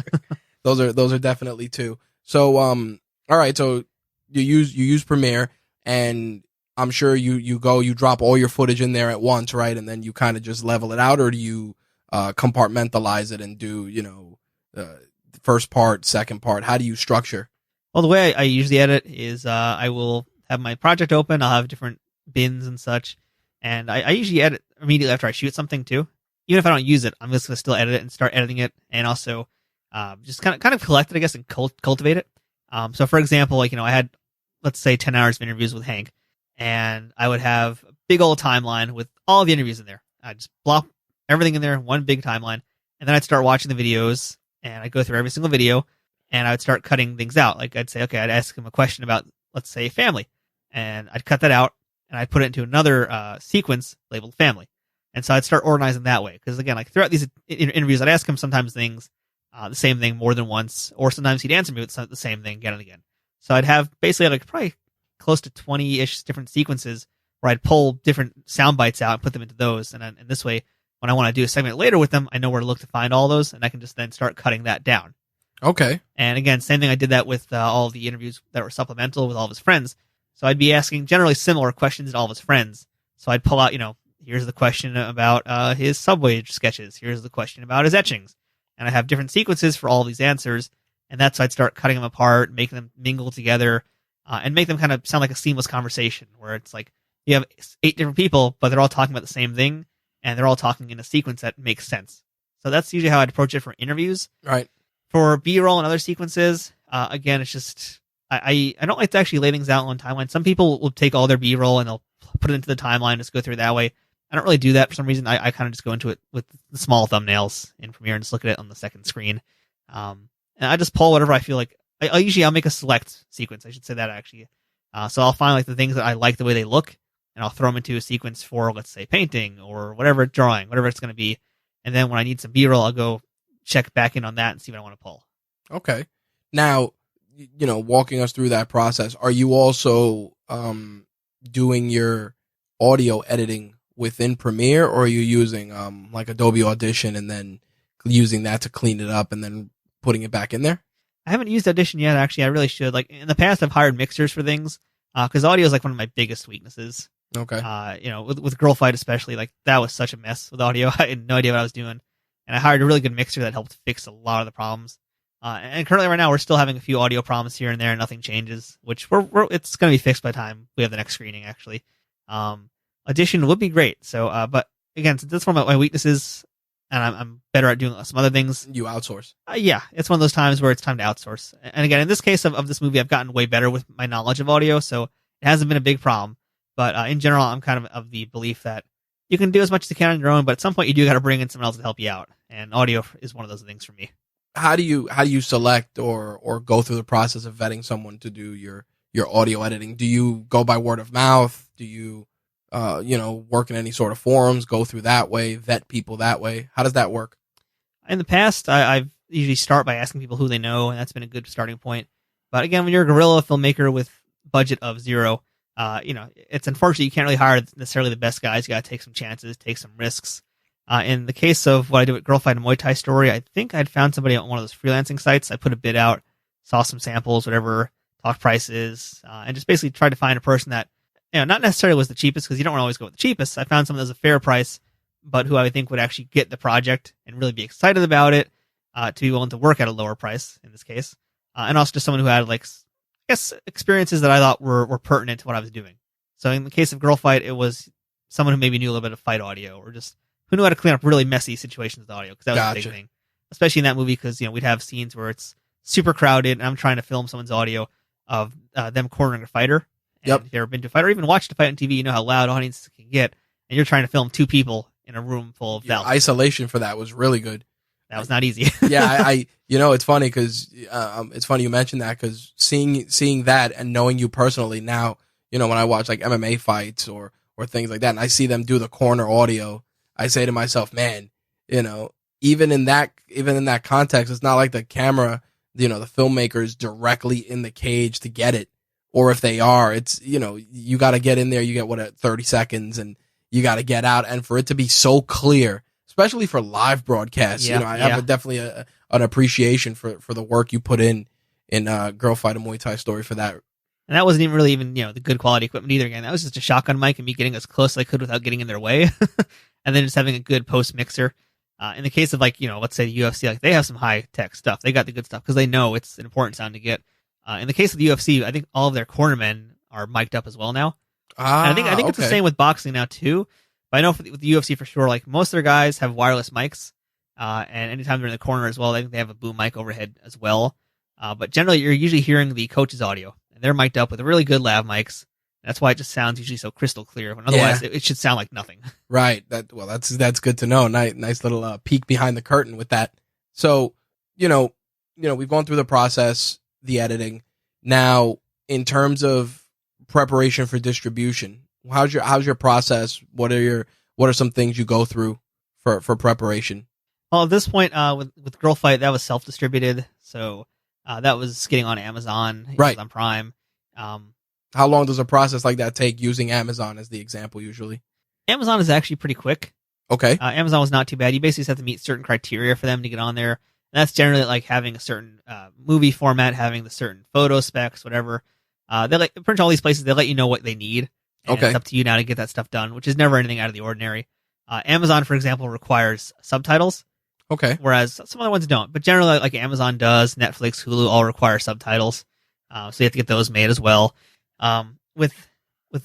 Speaker 3: Those are definitely two. So all right, so you use Premiere, and I'm sure you drop all your footage in there at once, right? And then you kind of just level it out, or do you compartmentalize it and do first part, second part? How do you structure?
Speaker 4: Well, the way I usually edit is I will have my project open. I'll have different bins and such, and I usually edit immediately after I shoot something too. Even if I don't use it, I'm just gonna still edit it and start editing it, and also just kind of collect it, I guess, and cultivate it. So, for example, I had, let's say, 10 hours of interviews with Hank, and I would have a big old timeline with all the interviews in there. I'd just plop everything in there, one big timeline, and then I'd start watching the videos, and I'd go through every single video, and I would start cutting things out. Like I'd say, okay, I'd ask him a question about, let's say, family, and I'd cut that out, and I'd put it into another sequence labeled family. And so I'd start organizing that way. Because again, like throughout these interviews, I'd ask him sometimes things, the same thing more than once, or sometimes he'd answer me with the same thing again and again. So I'd have basically like probably close to 20-ish different sequences where I'd pull different sound bites out and put them into those. And this way, when I want to do a segment later with them, I know where to look to find all those, and I can just then start cutting that down.
Speaker 3: Okay.
Speaker 4: And again, same thing. I did that with all of the interviews that were supplemental with all of his friends. So I'd be asking generally similar questions to all of his friends. So I'd pull out, here's the question about his Subway sketches. Here's the question about his etchings. And I have different sequences for all of these answers. And that's how I'd start cutting them apart, making them mingle together, and make them kind of sound like a seamless conversation where it's like you have 8 different people, but they're all talking about the same thing, and they're all talking in a sequence that makes sense. So that's usually how I'd approach it for interviews.
Speaker 3: Right.
Speaker 4: For B-roll and other sequences, again, it's just I don't like to actually lay things out on timeline. Some people will take all their B-roll and they'll put it into the timeline and just go through it that way. I don't really do that for some reason. I kind of just go into it with the small thumbnails in Premiere and just look at it on the second screen. And I just pull whatever I feel like. I'll make a select sequence. I should say that actually. So I'll find like the things that I like the way they look, and I'll throw them into a sequence for, let's say, painting or whatever, drawing, whatever it's going to be. And then when I need some B-roll, I'll go check back in on that and see what I want to pull.
Speaker 3: Okay. Now, walking us through that process, are you also doing your audio editing within Premiere, or are you using like Adobe Audition and then using that to clean it up and then putting it back in there?
Speaker 4: I haven't used Audition yet, actually. I really should. Like in the past, I've hired mixers for things because audio is like one of my biggest weaknesses.
Speaker 3: Okay.
Speaker 4: With Girl Fight especially, like that was such a mess with audio. I had no idea what I was doing, and I hired a really good mixer that helped fix a lot of the problems. And currently, right now, we're still having a few audio problems here and there. Nothing changes, which it's going to be fixed by the time we have the next screening. Actually, Audition would be great. So, but again, since that's one of my weaknesses, and I'm better at doing some other things.
Speaker 3: You outsource.
Speaker 4: Yeah, it's one of those times where it's time to outsource. And again, in this case of this movie, I've gotten way better with my knowledge of audio, so it hasn't been a big problem. But in general, I'm kind of the belief that you can do as much as you can on your own, but at some point you do got to bring in someone else to help you out. And audio is one of those things for me.
Speaker 3: How do you select or go through the process of vetting someone to do your audio editing? Do you go by word of mouth? Do you work in any sort of forums, go through that way, vet people that way? How does that work?
Speaker 4: In the past, I've usually start by asking people who they know, and that's been a good starting point. But again, when you're a guerrilla filmmaker with budget of zero, it's unfortunate you can't really hire necessarily the best guys. You got to take some chances, take some risks. In the case of what I did with Girl Fight and Muay Thai Story, I think I'd found somebody on one of those freelancing sites. I put a bid out, saw some samples, whatever, talked prices, and just basically tried to find a person that, not necessarily was the cheapest, because you don't want to always go with the cheapest. I found someone that was a fair price, but who I would think would actually get the project and really be excited about it, to be willing to work at a lower price in this case. And also just someone who had, like, I guess, experiences that I thought were pertinent to what I was doing. So in the case of Girl Fight, it was someone who maybe knew a little bit of fight audio, or just who knew how to clean up really messy situations with audio, because that was a big thing. Especially in that movie, because we'd have scenes where it's super crowded, and I'm trying to film someone's audio of them cornering a fighter. And if you've ever been to a fight or even watched a fight on TV, you know how loud audiences can get, and you're trying to film 2 people in a room full of valves.
Speaker 3: Isolation for that was really good.
Speaker 4: That was not easy.
Speaker 3: Yeah, I it's funny because it's funny you mentioned that, because seeing that and knowing you personally now, when I watch like MMA fights or things like that, and I see them do the corner audio, I say to myself, man, even in that context, it's not like the camera, the filmmaker is directly in the cage to get it, or if they are, it's you got to get in there, you get 30 seconds, and you got to get out, and for it to be so clear, especially for live broadcasts. I have definitely an appreciation for the work you put in Girl Fight a Muay Thai Story for that.
Speaker 4: And that wasn't even the good quality equipment either. Again, that was just a shotgun mic and me getting as close as I could without getting in their way. And then just having a good post mixer. In the case of let's say the UFC, like they have some high tech stuff. They got the good stuff because they know it's an important sound to get. In the case of the UFC, I think all of their cornermen are mic'd up as well now. And I think it's the same with boxing now too. But I know with the UFC for sure, like most of their guys have wireless mics, and anytime they're in the corner as well, I think they have a boom mic overhead as well. But generally, you're usually hearing the coach's audio, and they're mic'd up with really good lav mics. That's why it just sounds usually so crystal clear. When otherwise, it should sound like nothing.
Speaker 3: Right. That's good to know. Nice little peek behind the curtain with that. So, we've gone through the process, the editing. Now, in terms of preparation for distribution, how's your process? What are some things you go through for preparation?
Speaker 4: Well, at this point, with Girl Fight, that was self-distributed, so that was getting on Amazon, Amazon Prime.
Speaker 3: How long does a process like that take, using Amazon as the example usually?
Speaker 4: Amazon is actually pretty quick.
Speaker 3: Okay.
Speaker 4: Amazon was not too bad. You basically just have to meet certain criteria for them to get on there. And that's generally like having a certain movie format, having the certain photo specs, whatever. They pretty much all these places, they let you know what they need. And it's up to you now to get that stuff done, which is never anything out of the ordinary. Amazon, for example, requires subtitles.
Speaker 3: Okay.
Speaker 4: Whereas some other ones don't. But generally, like Amazon does, Netflix, Hulu all require subtitles. So you have to get those made as well. With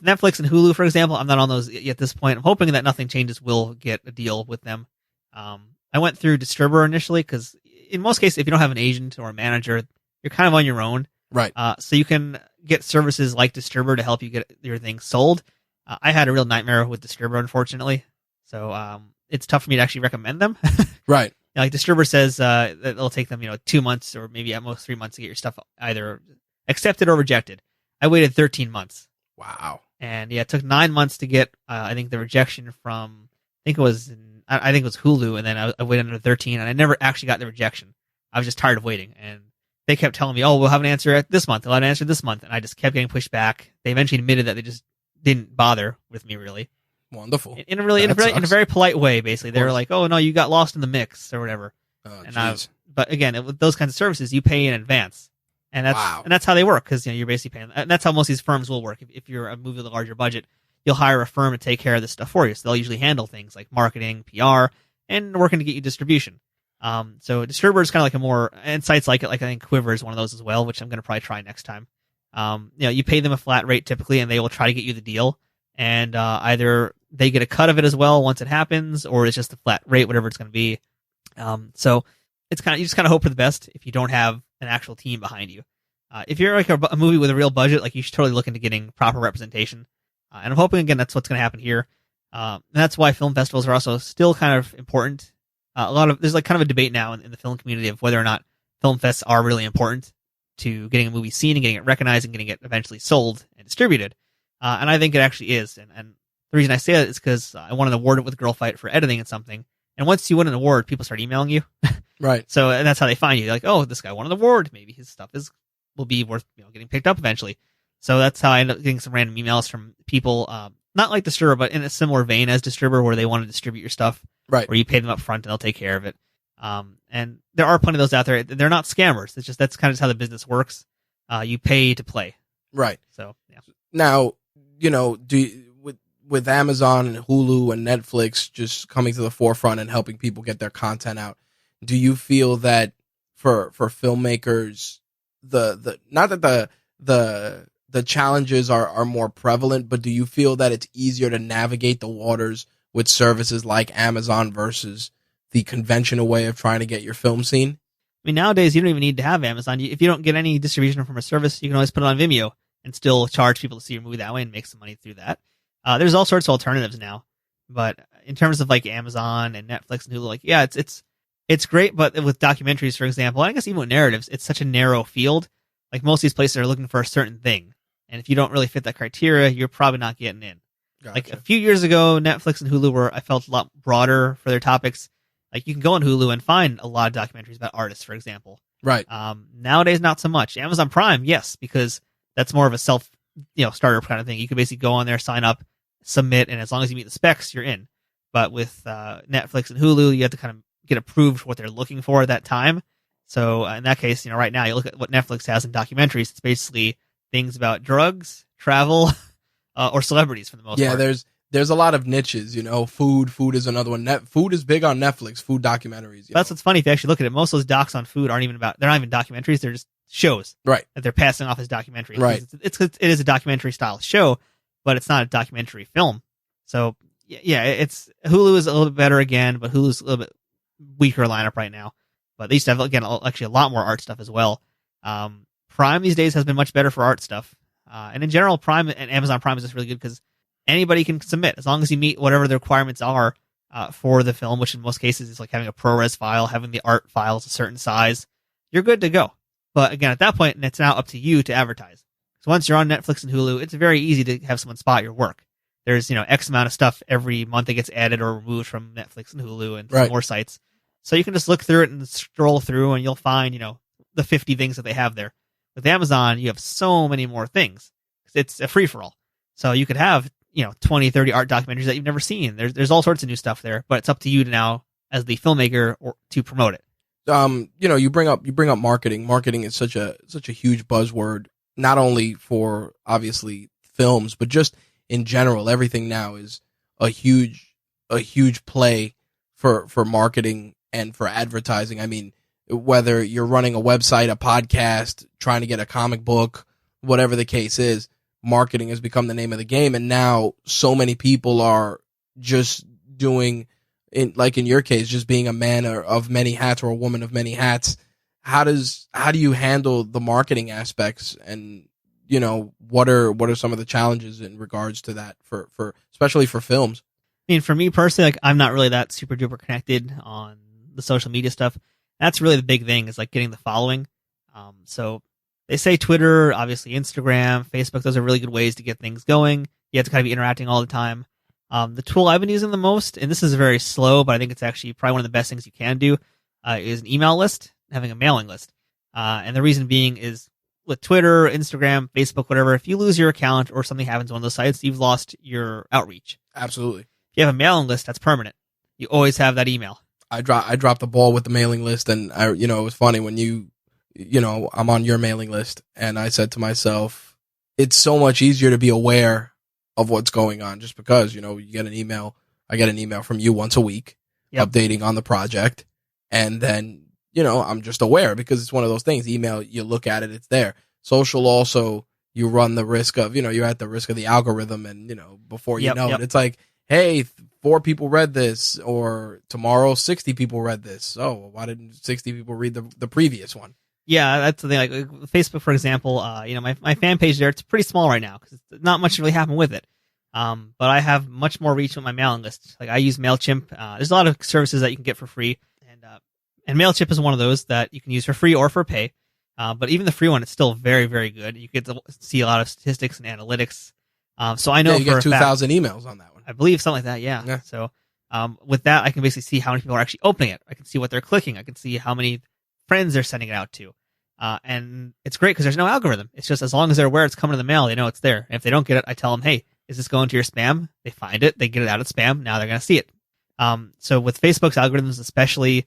Speaker 4: Netflix and Hulu, for example, I'm not on those yet at this point. I'm hoping that Nothing Changes will get a deal with them. I went through distributor initially because in most cases, if you don't have an agent or a manager, you're kind of on your own.
Speaker 3: Right.
Speaker 4: So you can get services like distributor to help you get your things sold. I had a real nightmare with distributor, unfortunately. So it's tough for me to actually recommend them.
Speaker 3: Right.
Speaker 4: Like distributor says that it'll take them 2 months or maybe at most 3 months to get your stuff either accepted or rejected. I waited 13 months.
Speaker 3: Wow.
Speaker 4: And it took 9 months to get I think the rejection from I think it was Hulu, and then I waited another 13, and I never actually got the rejection. I was just tired of waiting, and they kept telling me, "Oh, we'll have an answer this month. They'll have an answer this month," and I just kept getting pushed back. They eventually admitted that they just didn't bother with me, really.
Speaker 3: Wonderful.
Speaker 4: In a very polite way, basically. They were like, "Oh no, you got lost in the mix or whatever."
Speaker 3: Oh,
Speaker 4: but again, with those kinds of services, you pay in advance, and that's how they work, because you're basically paying. And that's how most of these firms will work. If you're a movie with a larger budget, you'll hire a firm to take care of this stuff for you. So they'll usually handle things like marketing, PR, and working to get you distribution. So distributor is kind of like a more, and sites like it, like I think Quiver is one of those as well, which I'm going to probably try next time. You pay them a flat rate typically, and they will try to get you the deal. And either they get a cut of it as well once it happens, or it's just a flat rate, whatever it's going to be. So it's you just kind of hope for the best if you don't have an actual team behind you. If you're like a movie with a real budget, like you should totally look into getting proper representation. And I'm hoping, again, that's what's going to happen here. And that's why film festivals are also still kind of important. There's like kind of a debate now in the film community of whether or not film fests are really important to getting a movie seen and getting it recognized and getting it eventually sold and distributed. And I think it actually is. And the reason I say that is because I won an award with Girl Fight for editing and something. And once you win an award, people start emailing you.
Speaker 3: Right.
Speaker 4: So, and that's how they find you. They're like, oh, this guy won an award. Maybe his stuff will be worth getting picked up eventually. So that's how I end up getting some random emails from people, not like Distributor, but in a similar vein as Distributor, where they want to distribute your stuff.
Speaker 3: Right.
Speaker 4: Where you pay them up front and they'll take care of it. And there are plenty of those out there. They're not scammers. It's just that's kind of just how the business works. You pay to play.
Speaker 3: Right.
Speaker 4: So, yeah.
Speaker 3: Now, with Amazon and Hulu and Netflix just coming to the forefront and helping people get their content out, do you feel that for filmmakers, not that the challenges are more prevalent, but do you feel that it's easier to navigate the waters with services like Amazon versus the conventional way of trying to get your film seen?
Speaker 4: I mean, nowadays you don't even need to have Amazon. If you don't get any distribution from a service, you can always put it on Vimeo and still charge people to see your movie that way and make some money through that. There's all sorts of alternatives now, but in terms of like Amazon and Netflix and Hulu, it's It's great, but with documentaries, for example, and I guess even with narratives, it's such a narrow field. Like most of these places are looking for a certain thing. And if you don't really fit that criteria, you're probably not getting in.
Speaker 3: Gotcha.
Speaker 4: Like a few years ago, Netflix and Hulu were, I felt, a lot broader for their topics. Like you can go on Hulu and find a lot of documentaries about artists, for example.
Speaker 3: Right.
Speaker 4: Nowadays, not so much. Amazon Prime, yes, because that's more of a self, starter kind of thing. You can basically go on there, sign up, submit, and as long as you meet the specs, you're in. But with Netflix and Hulu, you have to kind of get approved for what they're looking for at that time. So in that case, right now you look at what Netflix has in documentaries. It's basically things about drugs, travel, or celebrities for the most part.
Speaker 3: Yeah, there's a lot of niches. Food is another one. Food is big on Netflix. Food documentaries.
Speaker 4: That's what's funny if you actually look at it. Most of those docs on food they're not even documentaries. They're just shows,
Speaker 3: right?
Speaker 4: That they're passing off as documentaries.
Speaker 3: Right.
Speaker 4: It is a documentary style show, but it's not a documentary film. So yeah, it's Hulu is a little bit better again, but Hulu's a little bit weaker lineup right now. But they used to have, again, actually a lot more art stuff as well. Prime these days has been much better for art stuff. And in general, Prime and Amazon Prime is just really good because anybody can submit as long as you meet whatever the requirements are for the film, which in most cases is like having a ProRes file, having the art files a certain size. You're good to go. But again, at that point, it's now up to you to advertise. So once you're on Netflix and Hulu, it's very easy to have someone spot your work. There's, X amount of stuff every month that gets added or removed from Netflix and Hulu and
Speaker 3: right.
Speaker 4: more sites. So you can just look through it and scroll through and you'll find, the 50 things that they have there. With Amazon, you have so many more things. It's a free-for-all. So you could have, 20, 30 art documentaries that you've never seen. There's all sorts of new stuff there, but it's up to you to now, as the filmmaker, to promote it.
Speaker 3: You bring up marketing. Marketing is such a huge buzzword, not only for obviously films, but just in general. Everything now is a huge play for marketing and for advertising. I mean, whether you're running a website, a podcast, trying to get a comic book, whatever the case is, marketing has become the name of the game. And now so many people are just doing, in your case, just being a man of many hats or a woman of many hats. How do you handle the marketing aspects? And, what are some of the challenges in regards to that for especially for films?
Speaker 4: I mean, for me personally, I'm not really that super duper connected on the social media stuff. That's really the big thing is getting the following. So they say Twitter, obviously Instagram, Facebook, those are really good ways to get things going. You have to kind of be interacting all the time. The tool I've been using the most, and this is very slow, but I think it's actually probably one of the best things you can do, is an email list, having a mailing list. And the reason being is with Twitter, Instagram, Facebook, whatever, if you lose your account or something happens on those sites, you've lost your outreach.
Speaker 3: Absolutely.
Speaker 4: If you have a mailing list, that's permanent. You always have that email.
Speaker 3: I dropped the ball with the mailing list, and it was funny when I'm on your mailing list, and I said to myself, it's so much easier to be aware of what's going on, just because you get an email. I get an email from you once a week, updating on the project, and then I'm just aware because it's one of those things. Email, you look at it, it's there. Social also, you run the risk of you're at the risk of the algorithm, and before you know it, it's like, hey, 4 people read this, or tomorrow 60 people read this. Oh, why didn't 60 people read the previous one?
Speaker 4: Yeah, that's the thing. Like Facebook, for example, my fan page there, it's pretty small right now because not much really happened with it. But I have much more reach with my mailing list. Like I use MailChimp. There's a lot of services that you can get for free, and MailChimp is one of those that you can use for free or for pay. But even the free one, it's still very, very good. You get to see a lot of statistics and analytics. So I know
Speaker 3: you get 2,000 emails on that one.
Speaker 4: I believe something like that. Yeah. So with that, I can basically see how many people are actually opening it. I can see what they're clicking. I can see how many friends they're sending it out to. And it's great because there's no algorithm. It's just as long as they're aware it's coming in the mail, they know it's there. And if they don't get it, I tell them, hey, is this going to your spam? They find it. They get it out of spam. Now they're going to see it. So with Facebook's algorithms especially,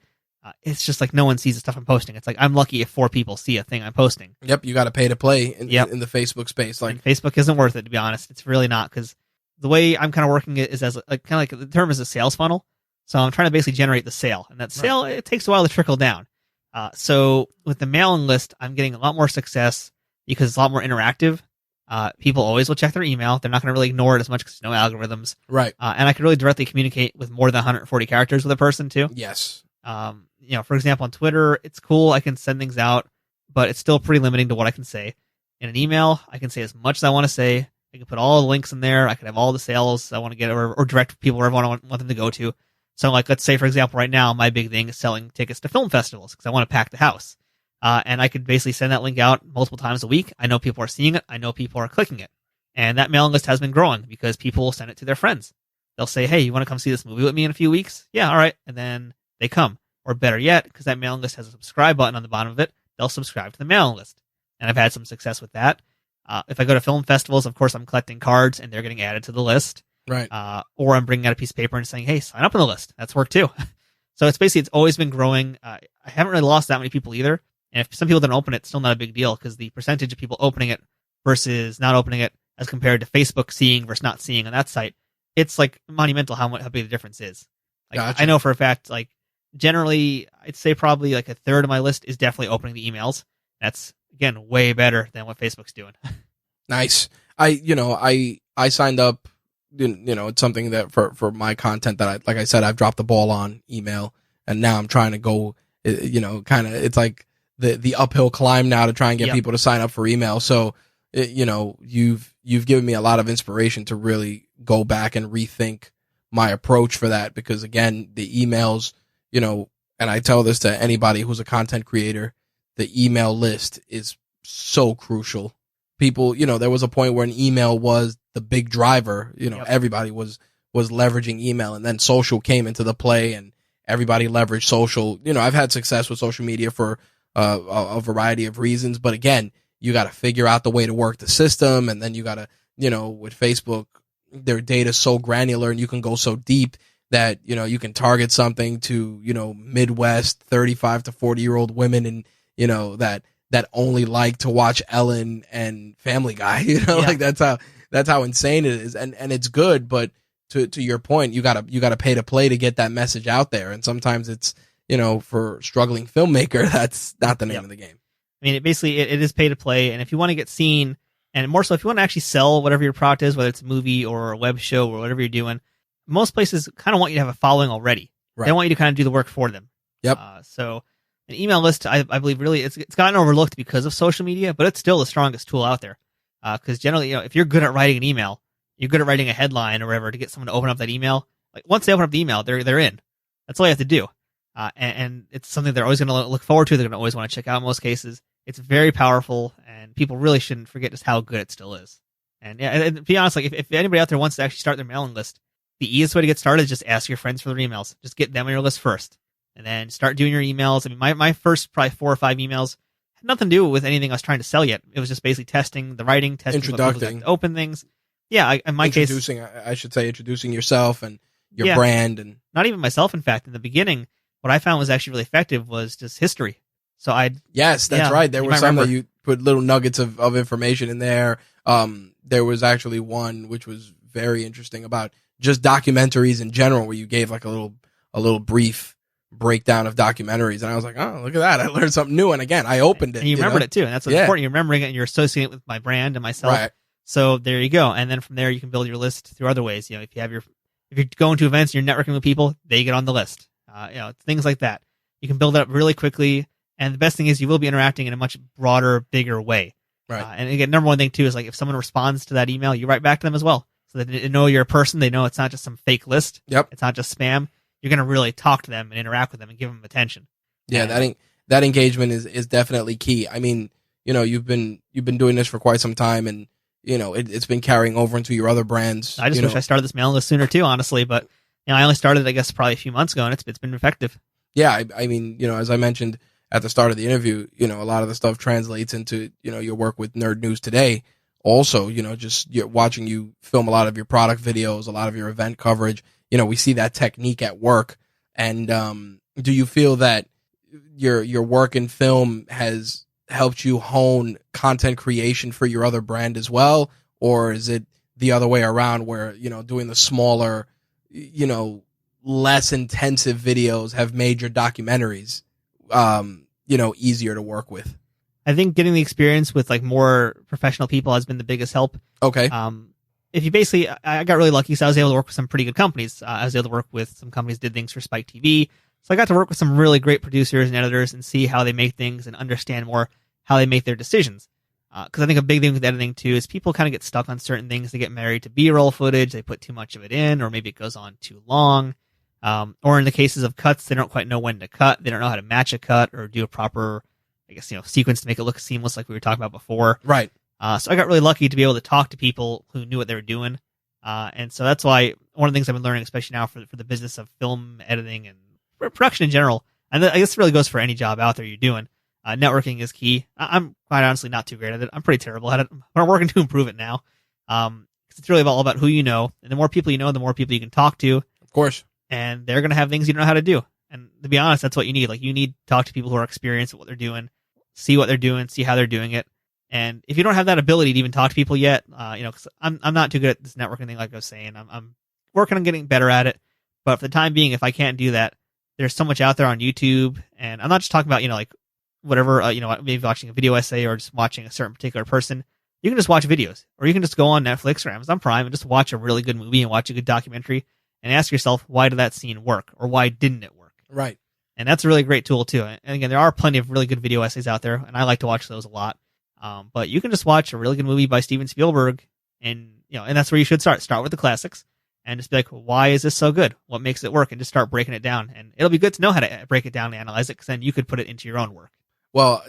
Speaker 4: it's just like no one sees the stuff I'm posting. It's like I'm lucky if 4 people see a thing I'm posting.
Speaker 3: Yep, you got to pay to play in the Facebook space. Like
Speaker 4: and Facebook isn't worth it, to be honest. It's really not, because the way I'm kind of working it is as the term is a sales funnel. So I'm trying to basically generate the sale, and that sale it takes a while to trickle down. So with the mailing list, I'm getting a lot more success because it's a lot more interactive. People always will check their email. They're not going to really ignore it as much because there's no algorithms.
Speaker 3: Right.
Speaker 4: And I can really directly communicate with more than 140 characters with a person too.
Speaker 3: Yes.
Speaker 4: For example, on Twitter, it's cool. I can send things out, but it's still pretty limiting to what I can say. In an email, I can say as much as I want to say. I can put all the links in there. I can have all the sales I want to get or direct people wherever I want them to go to. So like, let's say, for example, right now, my big thing is selling tickets to film festivals because I want to pack the house. And I could basically send that link out multiple times a week. I know people are seeing it. I know people are clicking it. And that mailing list has been growing because people will send it to their friends. They'll say, hey, you want to come see this movie with me in a few weeks? Yeah, all right. And then they come. Or better yet, because that mailing list has a subscribe button on the bottom of it, they'll subscribe to the mailing list. And I've had some success with that. If I go to film festivals, of course, I'm collecting cards and they're getting added to the list.
Speaker 3: Right.
Speaker 4: Or I'm bringing out a piece of paper and saying, hey, sign up on the list. That's worked too. So it's always been growing. I haven't really lost that many people either. And if some people don't open it, it's still not a big deal because the percentage of people opening it versus not opening it as compared to Facebook seeing versus not seeing on that site, it's like monumental how big the difference is. Like,
Speaker 3: Gotcha.
Speaker 4: I know for a fact, like generally, I'd say probably like a third of my list is definitely opening the emails. That's, again, way better than what Facebook's doing.
Speaker 3: Nice. I signed up, it's something that for my content that like I said, I've dropped the ball on email and now I'm trying to go, kind of, it's like the uphill climb now to try and get people to sign up for email. So, you've given me a lot of inspiration to really go back and rethink my approach for that because again, the emails, and I tell this to anybody who's a content creator, the email list is so crucial. People, there was a point where an email was the big driver, everybody was leveraging email and then social came into the play and everybody leveraged social. I've had success with social media for a variety of reasons, but again, you got to figure out the way to work the system. And then you got to, with Facebook, their data is so granular and you can go so deep that, you can target something to, Midwest 35 to 40-year-old women and, that only like to watch Ellen and Family Guy, like that's how insane it is. And it's good, but to your point, you gotta pay to play to get that message out there. And sometimes it's, for struggling filmmaker, that's not the name of the game.
Speaker 4: I mean, it is pay to play. And if you want to get seen, and more so if you want to actually sell whatever your product is, whether it's a movie or a web show or whatever you're doing, most places kind of want you to have a following already. Right. They want you to kind of do the work for them.
Speaker 3: Yep.
Speaker 4: So an email list, I believe really it's gotten overlooked because of social media, but it's still the strongest tool out there. Because generally, if you're good at writing an email, you're good at writing a headline or whatever to get someone to open up that email. Like once they open up the email, they're in. That's all you have to do. And it's something they're always going to look forward to. They're going to always want to check out in most cases. It's very powerful, and people really shouldn't forget just how good it still is. And yeah, and to be honest, like if anybody out there wants to actually start their mailing list, the easiest way to get started is just ask your friends for their emails. Just get them on your list first, and then start doing your emails. I mean, my first probably 4 or 5 emails had nothing to do with anything I was trying to sell yet. It was just basically testing the writing, testing
Speaker 3: introducing,
Speaker 4: open things. Yeah, in my case,
Speaker 3: introducing yourself and your brand, and
Speaker 4: not even myself. In fact, in the beginning, what I found was actually really effective was just history. So right.
Speaker 3: There were some that you put little nuggets of information in there. There was actually one which was very interesting about just documentaries in general, where you gave like a little brief breakdown of documentaries, and I was like, oh, look at that! I learned something new, and again, I opened it.
Speaker 4: And you remembered it too, and that's what's important. You're remembering it, and you're associating it with my brand and myself.
Speaker 3: Right.
Speaker 4: So there you go, and then from there you can build your list through other ways. If you're going to events and you're networking with people, they get on the list. Things like that. You can build it up really quickly. And the best thing is you will be interacting in a much broader, bigger way.
Speaker 3: Right.
Speaker 4: And again, number one thing too is like if someone responds to that email, you write back to them as well. So that they know you're a person. They know it's not just some fake list.
Speaker 3: Yep.
Speaker 4: It's not just spam. You're going to really talk to them and interact with them and give them attention.
Speaker 3: Yeah, that engagement is definitely key. I mean, you've been doing this for quite some time, and it's been carrying over into your other brands.
Speaker 4: I just wish I started this mailing list sooner too, honestly. But I only started, I guess, probably a few months ago, and it's been effective.
Speaker 3: Yeah, I mean, as I mentioned at the start of the interview, a lot of the stuff translates into, your work with Nerd News Today. Also, just watching you film a lot of your product videos, a lot of your event coverage, we see that technique at work. And do you feel that your work in film has helped you hone content creation for your other brand as well? Or is it the other way around where, doing the smaller, less intensive videos have made your documentaries easier to work with?
Speaker 4: I think getting the experience with like more professional people has been the biggest help.
Speaker 3: Okay.
Speaker 4: If you basically, I got really lucky, so I was able to work with some pretty good companies. I was able to work with some companies that did things for Spike TV. So I got to work with some really great producers and editors and see how they make things and understand more how they make their decisions. Because I think a big thing with editing too is people kind of get stuck on certain things. They get married to B-roll footage. They put too much of it in, or maybe it goes on too long. Or in the cases of cuts, they don't quite know when to cut. They don't know how to match a cut or do a proper, I guess, sequence to make it look seamless like we were talking about before.
Speaker 3: Right.
Speaker 4: So I got really lucky to be able to talk to people who knew what they were doing. And so that's why one of the things I've been learning, especially now for the business of film editing and production in general, and I guess it really goes for any job out there you're doing, networking is key. I'm quite honestly not too great at it. I'm pretty terrible at it, but I'm working to improve it now. 'Cause it's really all about who you know, and the more people you know, the more people you can talk to.
Speaker 3: Of course.
Speaker 4: And they're going to have things you don't know how to do. And to be honest, that's what you need. Like, you need to talk to people who are experienced at what they're doing, see what they're doing, see how they're doing it. And if you don't have that ability to even talk to people yet, 'cause I'm not too good at this networking thing, like I was saying. I'm working on getting better at it. But for the time being, if I can't do that, there's so much out there on YouTube. And I'm not just talking about, like whatever, maybe watching a video essay or just watching a certain particular person. You can just watch videos, or you can just go on Netflix or Amazon Prime and just watch a really good movie and watch a good documentary and ask yourself, why did that scene work, or why didn't it work?
Speaker 3: Right.
Speaker 4: And that's a really great tool too. And again, there are plenty of really good video essays out there, and I like to watch those a lot. But you can just watch a really good movie by Steven Spielberg, and and that's where you should start. Start with the classics, and just be like, why is this so good? What makes it work? And just start breaking it down. And it'll be good to know how to break it down and analyze it, because then you could put it into your own work. Well,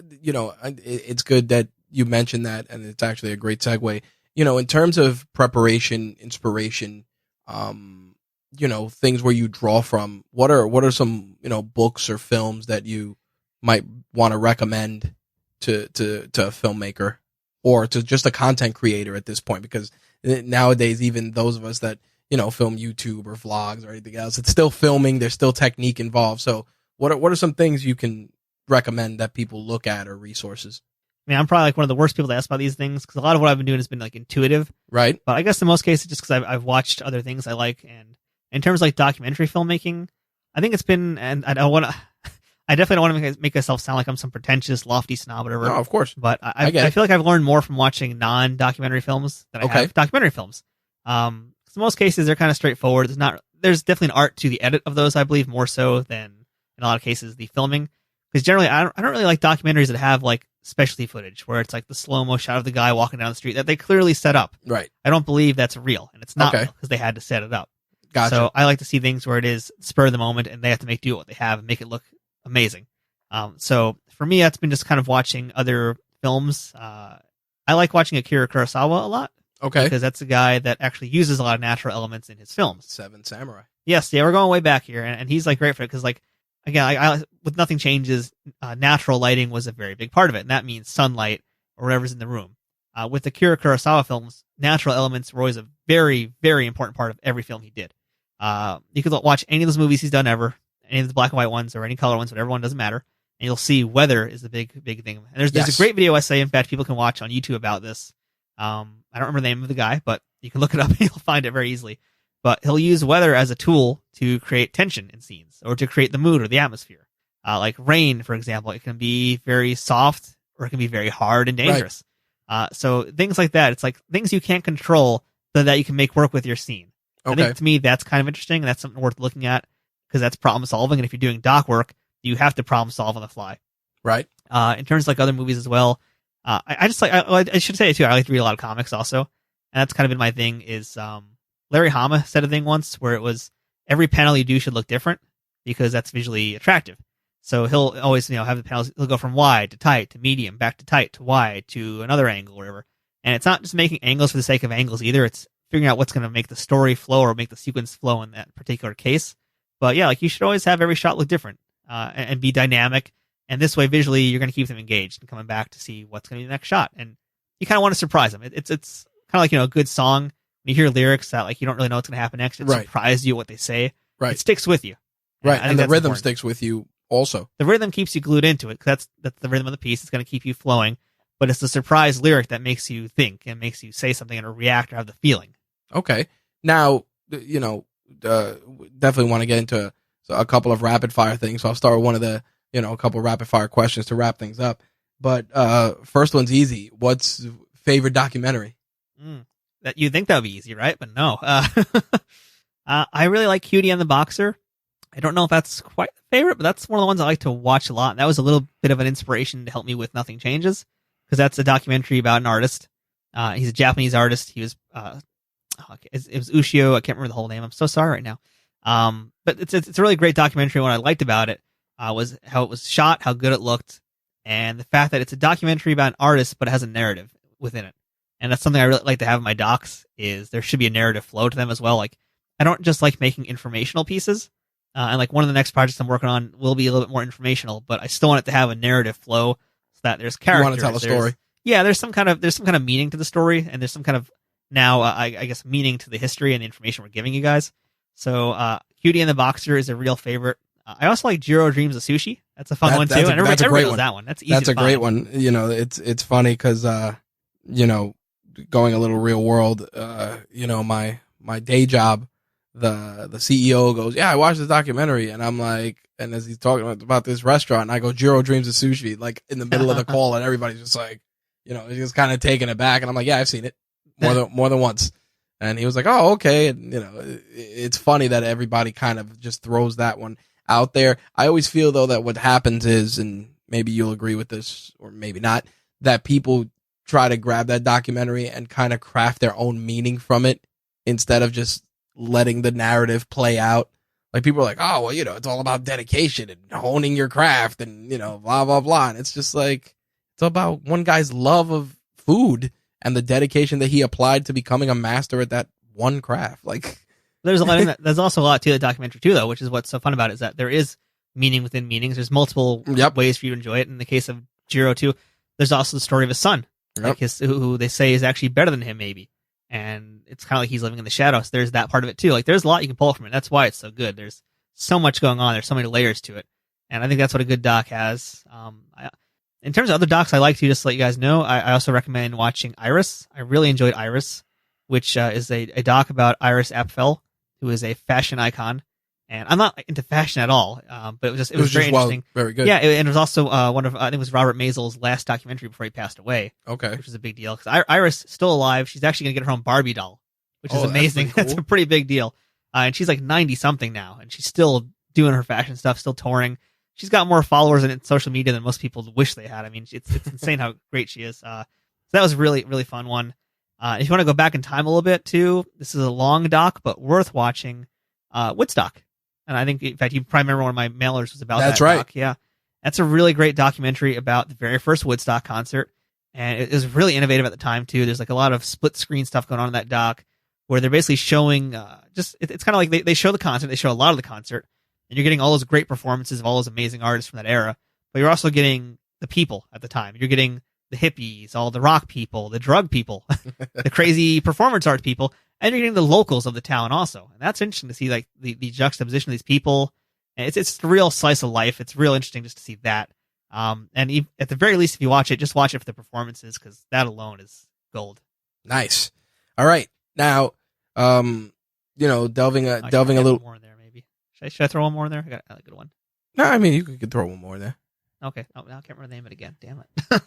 Speaker 3: it's good that you mentioned that, and it's actually a great segue. In terms of preparation, inspiration, things where you draw from, what are some, books or films that you might want to recommend to a filmmaker or to just a content creator at this point? Because nowadays, even those of us that, film YouTube or vlogs or anything else, it's still filming. There's still technique involved. So what are some things you can recommend that people look at, or resources?
Speaker 4: I mean, I'm probably like one of the worst people to ask about these things, because a lot of what I've been doing has been like intuitive.
Speaker 3: Right.
Speaker 4: But I guess in most cases, just because I've watched other things I like. And in terms of like documentary filmmaking, I think it's been, and I definitely don't want to make myself sound like I'm some pretentious, lofty snob or whatever.
Speaker 3: No, of course.
Speaker 4: But I feel like I've learned more from watching non-documentary films than I have documentary films. In most cases, they're kind of straightforward. There's definitely an art to the edit of those, I believe, more so than in a lot of cases the filming. Because generally, I don't really like documentaries that have like specialty footage where it's like the slow-mo shot of the guy walking down the street that they clearly set up.
Speaker 3: Right.
Speaker 4: I don't believe that's real, and it's not real because they had to set it up.
Speaker 3: Gotcha.
Speaker 4: So I like to see things where it is spur of the moment, and they have to make do what they have and make it look amazing. So for me, that's been just kind of watching other films. I like watching Akira Kurosawa a lot.
Speaker 3: Okay.
Speaker 4: Because that's a guy that actually uses a lot of natural elements in his films.
Speaker 3: Seven Samurai.
Speaker 4: Yes, yeah, we're going way back here, and he's like great for it because, like, again, I with Nothing Changes, natural lighting was a very big part of it, and that means sunlight or whatever's in the room. With the Akira Kurosawa films, natural elements were always a very, very important part of every film he did. You could watch any of those movies he's done ever, any of the black and white ones or any color ones, whatever one, doesn't matter, and you'll see weather is the big, big thing. And there's a great video essay, in fact, people can watch on YouTube about this. I don't remember the name of the guy, but you can look it up and you'll find it very easily. But he'll use weather as a tool to create tension in scenes or to create the mood or the atmosphere. Like rain, for example, it can be very soft or it can be very hard and dangerous. Right. So things like that, it's like things you can't control so that you can make work with your scene. Okay. I think to me that's kind of interesting, and that's something worth looking at because that's problem solving. And if you're doing doc work, you have to problem solve on the fly.
Speaker 3: Right.
Speaker 4: In terms of like other movies as well, I just like, I should say it too, I like to read a lot of comics also. And that's kind of been my thing is, Larry Hama said a thing once where it was every panel you do should look different because that's visually attractive. So he'll always, have the panels, he'll go from wide to tight to medium, back to tight to wide to another angle or whatever. And it's not just making angles for the sake of angles either. It's figuring out what's going to make the story flow or make the sequence flow in that particular case. But yeah, like you should always have every shot look different, and be dynamic. And this way, visually, you're going to keep them engaged and coming back to see what's going to be the next shot. And you kind of want to surprise them. It's kind of like, a good song. When you hear lyrics that like you don't really know what's going to happen next, it surprises you what they say.
Speaker 3: Right.
Speaker 4: It sticks with you.
Speaker 3: Right. And the rhythm sticks with you also.
Speaker 4: The rhythm keeps you glued into it. That's the rhythm of the piece. It's going to keep you flowing. But it's the surprise lyric that makes you think and makes you say something and react or have the feeling.
Speaker 3: Okay. Now, definitely want to get into a couple of rapid fire things. So I'll start with one of the, a couple of rapid fire questions to wrap things up. But first one's easy. What's favorite documentary?
Speaker 4: That you think that would be easy, right? But no. I really like Cutie and the Boxer. I don't know if that's quite the favorite, but that's one of the ones I like to watch a lot. And that was a little bit of an inspiration to help me with Nothing Changes, because that's a documentary about an artist. He's a Japanese artist. He was, it was Ushio. I can't remember the whole name. I'm so sorry right now. But it's a really great documentary. What I liked about it was how it was shot, how good it looked, and the fact that it's a documentary about an artist, but it has a narrative within it. And that's something I really like to have in my docs, is there should be a narrative flow to them as well. Like, I don't just like making informational pieces. And like one of the next projects I'm working on will be a little bit more informational, but I still want it to have a narrative flow so that there's characters.
Speaker 3: You want to tell a story.
Speaker 4: Yeah, there's some kind of meaning to the story, and there's some kind of now, I guess, meaning to the history and the information we're giving you guys. So, Cutie and the Boxer is a real favorite. I also like Jiro Dreams of Sushi. That's a fun one too. And everybody knows that one. That's easy.
Speaker 3: That's
Speaker 4: to
Speaker 3: a great
Speaker 4: find.
Speaker 3: one. You know, it's funny because you know, going a little real world, you know, my day job, the CEO goes, yeah, I watched this documentary, and I'm like, and as he's talking about this restaurant, and I go, Jiro Dreams of Sushi, like in the middle of the call, and everybody's just like, you know, just kind of taken aback, and I'm like, yeah, I've seen it more than once. And he was like, oh, okay. And, you know, it's funny that everybody kind of just throws that one out there. I always feel, though, that what happens is, and maybe you'll agree with this or maybe not, that people try to grab that documentary and kind of craft their own meaning from it instead of just letting the narrative play out. Like, people are like, oh, well, you know, it's all about dedication and honing your craft and, you know, blah, blah, blah. And it's just like, it's about one guy's love of food and the dedication that he applied to becoming a master at that one craft. Like,
Speaker 4: there's a lot in that. There's also a lot to the documentary too, though, which is what's so fun about it, is that there is meaning within meanings. There's multiple ways for you to enjoy it. In the case of Jiro too, there's also the story of his son, like who they say is actually better than him, maybe. And it's kind of like he's living in the shadows. There's that part of it too. Like, there's a lot you can pull from it. That's why it's so good. There's so much going on. There's so many layers to it. And I think that's what a good doc has. In terms of other docs I like to, just to let you guys know, I also recommend watching Iris. I really enjoyed Iris, which is a doc about Iris Apfel, who is a fashion icon. And I'm not into fashion at all, but it was very interesting.
Speaker 3: Very good.
Speaker 4: Yeah, and it was also one of, I think it was Robert Mazel's last documentary before he passed away.
Speaker 3: Okay.
Speaker 4: Which was a big deal, because Iris is still alive. She's actually going to get her own Barbie doll, which is amazing.
Speaker 3: That's, cool.
Speaker 4: That's a pretty big deal. And she's like 90-something now, and she's still doing her fashion stuff, still touring. She's got more followers in social media than most people wish they had. I mean, it's insane how great she is. So that was a really, really fun one. If you want to go back in time a little bit too, this is a long doc, but worth watching. Woodstock. And I think, in fact, you probably remember one of my mailers was about that doc. Yeah. That's a really great documentary about the very first Woodstock concert. And it was really innovative at the time too. There's like a lot of split screen stuff going on in that doc where they're basically showing, it's kind of like they show the concert, they show a lot of the concert, and you're getting all those great performances of all those amazing artists from that era, but you're also getting the people at the time. You're getting the hippies, all the rock people, the drug people, the crazy performance art people, and you're getting the locals of the town also. And that's interesting to see, like, the juxtaposition of these people. And it's a real slice of life. It's real interesting just to see that. And at the very least, if you watch it, just watch it for the performances, because that alone is gold.
Speaker 3: Nice. All right. Now, delving a little
Speaker 4: more in there, maybe. Should I throw one more in there? I got a good one.
Speaker 3: No, I mean, you could throw one more in there.
Speaker 4: Okay. Oh, now I can't remember the name of it again. Damn it. Oh,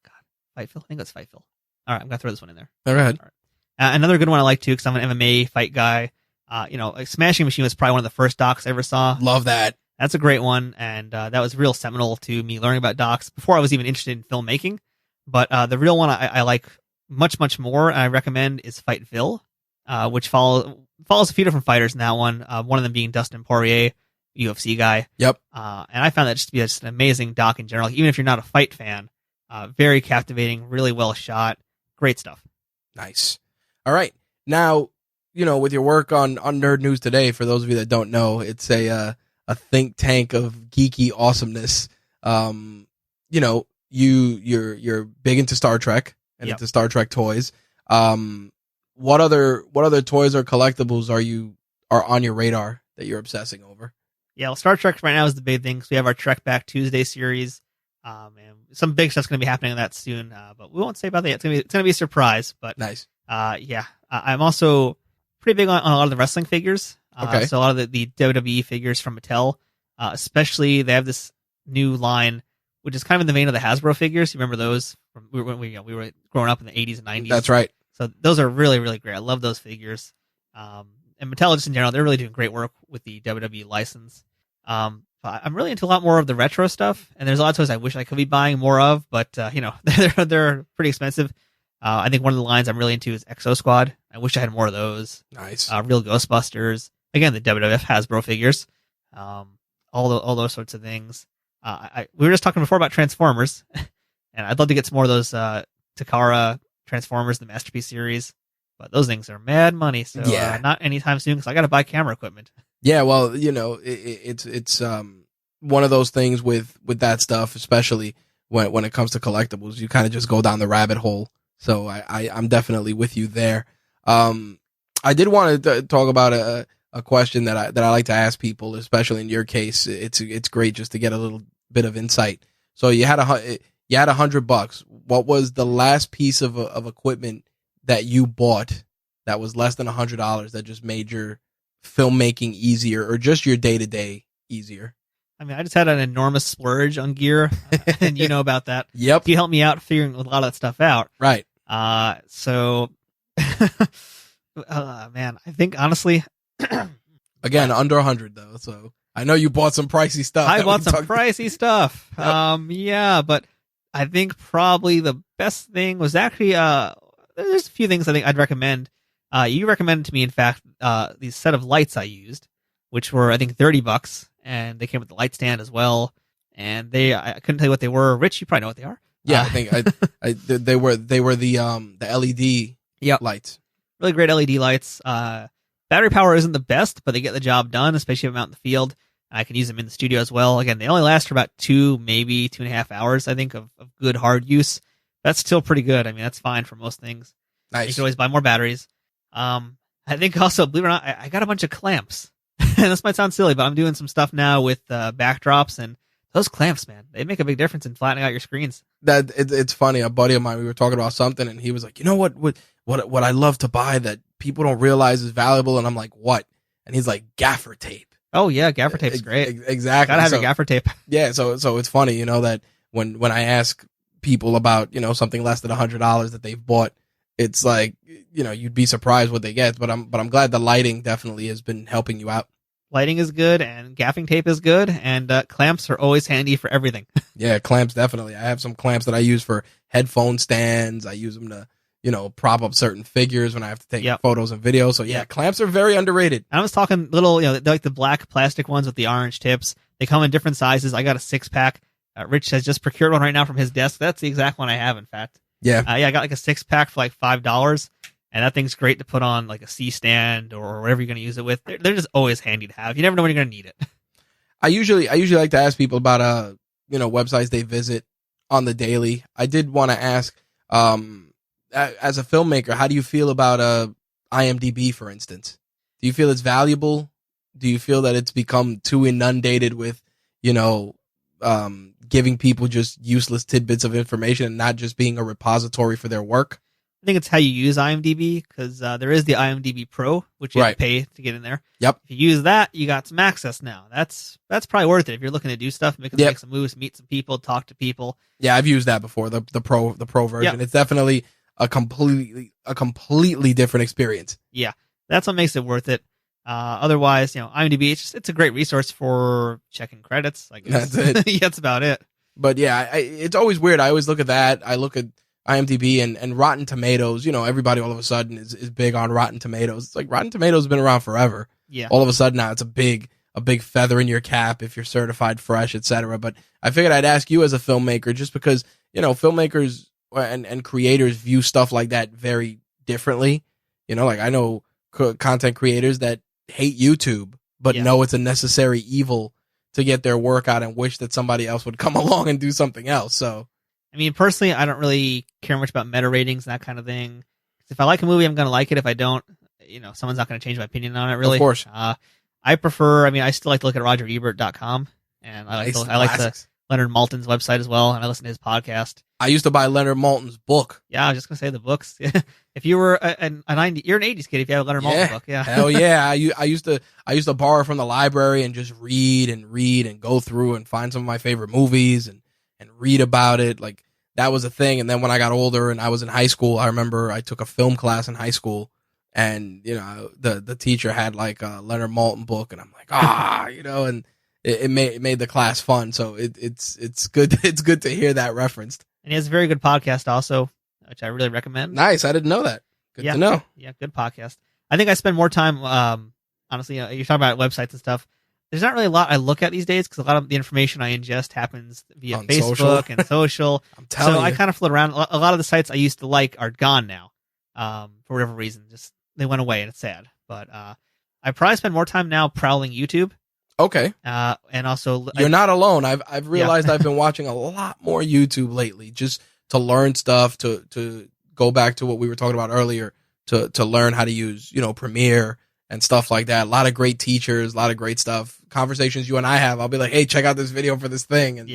Speaker 4: God. Fightville? I think it's Fightville. All right, I'm going to throw this one in there.
Speaker 3: Go ahead.
Speaker 4: All right. Another good one I like, too, because I'm an MMA fight guy. Like Smashing Machine was probably one of the first docs I ever saw.
Speaker 3: Love that.
Speaker 4: That's a great one, and that was real seminal to me learning about docs before I was even interested in filmmaking. But the real one I like much, much more, and I recommend, is Fightville, which follows a few different fighters in that one. One of them being Dustin Poirier, UFC guy.
Speaker 3: Yep.
Speaker 4: And I found that just to be just an amazing doc in general. Even if you're not a fight fan, very captivating, really well shot, great stuff.
Speaker 3: Nice. All right. Now, with your work on Nerd News Today, for those of you that don't know, it's a think tank of geeky awesomeness. You're big into Star Trek and into Star Trek toys. What other toys or collectibles are on your radar that you're obsessing over?
Speaker 4: Yeah, well, Star Trek right now is the big thing. So we have our Trek Back Tuesday series, and some big stuff's going to be happening on that soon. But we won't say about that yet. It's going to be a surprise. But
Speaker 3: nice.
Speaker 4: I'm also pretty big on a lot of the wrestling figures.
Speaker 3: Okay.
Speaker 4: So a lot of the WWE figures from Mattel, especially they have this new line, which is kind of in the vein of the Hasbro figures. You remember those from when we were growing up in the 80s and 90s?
Speaker 3: That's right.
Speaker 4: So those are really, really great. I love those figures. And Mattel, just in general, they're really doing great work with the WWE license. But I'm really into a lot more of the retro stuff, and there's a lot of toys I wish I could be buying more of, but they're pretty expensive. I think one of the lines I'm really into is Exo Squad. I wish I had more of those.
Speaker 3: Nice.
Speaker 4: Real Ghostbusters. again, the WWF Hasbro figures, all those sorts of things. We were just talking before about Transformers, and I'd love to get some more of those Takara Transformers, the Masterpiece series, but those things are mad money, so not anytime soon because I got to buy camera equipment.
Speaker 3: Yeah, well, it's one of those things with that stuff, especially when it comes to collectibles, you kind of just go down the rabbit hole. So I'm definitely with you there. I did want to talk about a question that I like to ask people, especially in your case. It's great just to get a little bit of insight. So you had $100. What was the last piece of equipment that you bought that was less than $100 that just made your filmmaking easier, or just your day-to-day easier?
Speaker 4: I mean, I just had an enormous splurge on gear, and you know about that.
Speaker 3: Yep.
Speaker 4: You helped me out figuring a lot of that stuff out.
Speaker 3: Right.
Speaker 4: So, man, I think honestly,
Speaker 3: again, under 100 though. So I know you bought some pricey stuff.
Speaker 4: I bought some pricey stuff.
Speaker 3: Yep.
Speaker 4: Yeah, but I think probably the best thing was actually, there's a few things I think I'd recommend. You recommended to me, in fact, these set of lights I used, which were, I think, $30, and they came with the light stand as well. And I couldn't tell you what they were. Rich, you probably know what they are.
Speaker 3: Yeah, I think they were the LED lights.
Speaker 4: Really great LED lights. Battery power isn't the best, but they get the job done, especially if I'm out in the field. I can use them in the studio as well. Again, they only last for about 2, maybe 2.5 hours, I think, of good hard use. That's still pretty good. I mean, that's fine for most things.
Speaker 3: Nice.
Speaker 4: You can always buy more batteries. I think also, believe it or not, I got a bunch of clamps. And this might sound silly, but I'm doing some stuff now with backdrops, and those clamps, man, they make a big difference in flattening out your screens.
Speaker 3: It's funny. A buddy of mine, we were talking about something, and he was like, "You know what I love to buy that people don't realize is valuable?" And I'm like, "What?" And he's like, "Gaffer tape."
Speaker 4: Oh yeah, gaffer tape's great.
Speaker 3: Exactly.
Speaker 4: Gotta have your gaffer tape.
Speaker 3: Yeah. So it's funny, that when I ask people about something less than $100 that they've bought, it's like you'd be surprised what they get. But I'm glad the lighting definitely has been helping you out.
Speaker 4: Lighting is good, and gaffing tape is good, and clamps are always handy for everything.
Speaker 3: Yeah, clamps definitely. I have some clamps that I use for headphone stands. I use them to, prop up certain figures when I have to take photos and videos. So yeah, clamps are very underrated.
Speaker 4: I was talking little, they're like the black plastic ones with the orange tips. They come in different sizes. I got a 6-pack. Rich has just procured one right now from his desk. That's the exact one I have, in fact.
Speaker 3: Yeah.
Speaker 4: I got like a 6-pack for like $5. And that thing's great to put on like a C stand or whatever you're going to use it with. They're just always handy to have. You never know when you're going to need it.
Speaker 3: I usually like to ask people about websites they visit on the daily. I did want to ask, as a filmmaker, how do you feel about IMDb, for instance? Do you feel it's valuable? Do you feel that it's become too inundated with giving people just useless tidbits of information and not just being a repository for their work?
Speaker 4: I think it's how you use IMDb, because there is the IMDb Pro, which you have to pay to get in there.
Speaker 3: Yep.
Speaker 4: If you use that, you got some access now. That's probably worth it if you're looking to do stuff, make some moves, meet some people, talk to people. Yeah,
Speaker 3: I've used that before. The pro version. Yep. It's definitely a completely different experience.
Speaker 4: Yeah, that's what makes it worth it. Otherwise, IMDb, it's a great resource for checking credits. I guess.
Speaker 3: That's it.
Speaker 4: That's about it.
Speaker 3: But yeah, it's always weird. I always look at that. I look at IMDb and Rotten Tomatoes. Everybody all of a sudden is big on Rotten Tomatoes. It's like Rotten Tomatoes has been around forever.
Speaker 4: Yeah.
Speaker 3: All of a sudden now it's a big feather in your cap if you're certified fresh, etc. But I figured I'd ask you as a filmmaker, just because filmmakers and creators view stuff like that very differently. Like I know content creators that hate YouTube but know it's a necessary evil to get their work out and wish that somebody else would come along and do something else. So
Speaker 4: I mean, personally, I don't really care much about meta ratings and that kind of thing. If I like a movie, I'm going to like it. If I don't, someone's not going to change my opinion on it, really.
Speaker 3: Of course.
Speaker 4: I still like to look at RogerEbert.com, and I like the Leonard Maltin's website as well, and I listen to his podcast.
Speaker 3: I used to buy Leonard Maltin's book.
Speaker 4: Yeah, I was just going to say the books. If you were you're an 80s kid if you had a Leonard Maltin book. Yeah.
Speaker 3: Hell yeah. I used to borrow from the library and just read and go through and find some of my favorite movies and read about it. Like, that was a thing. And then when I got older and I was in high school, I remember I took a film class in high school, and the teacher had like a Leonard Maltin book, and I'm like, and it made the class fun. So it's good. It's good to hear that referenced.
Speaker 4: And he has a very good podcast also, which I really recommend.
Speaker 3: Nice. I didn't know that. Good to know.
Speaker 4: Yeah, good podcast. I think I spend more time honestly. You're talking about websites and stuff. There's not really a lot I look at these days because a lot of the information I ingest happens via
Speaker 3: On
Speaker 4: Facebook
Speaker 3: social.
Speaker 4: and social.
Speaker 3: I'm telling
Speaker 4: so
Speaker 3: you.
Speaker 4: I kind of float around. A lot of the sites I used to like are gone now, for whatever reason. Just they went away, and it's sad. But I probably spend more time now prowling YouTube.
Speaker 3: Okay.
Speaker 4: And also,
Speaker 3: You're not alone. I've realized I've been watching a lot more YouTube lately, just to learn stuff, to go back to what we were talking about earlier, to learn how to use, Premiere and stuff like that. A lot of great teachers, a lot of great stuff. Conversations you and I have, I'll be like, hey, check out this video for this thing. And,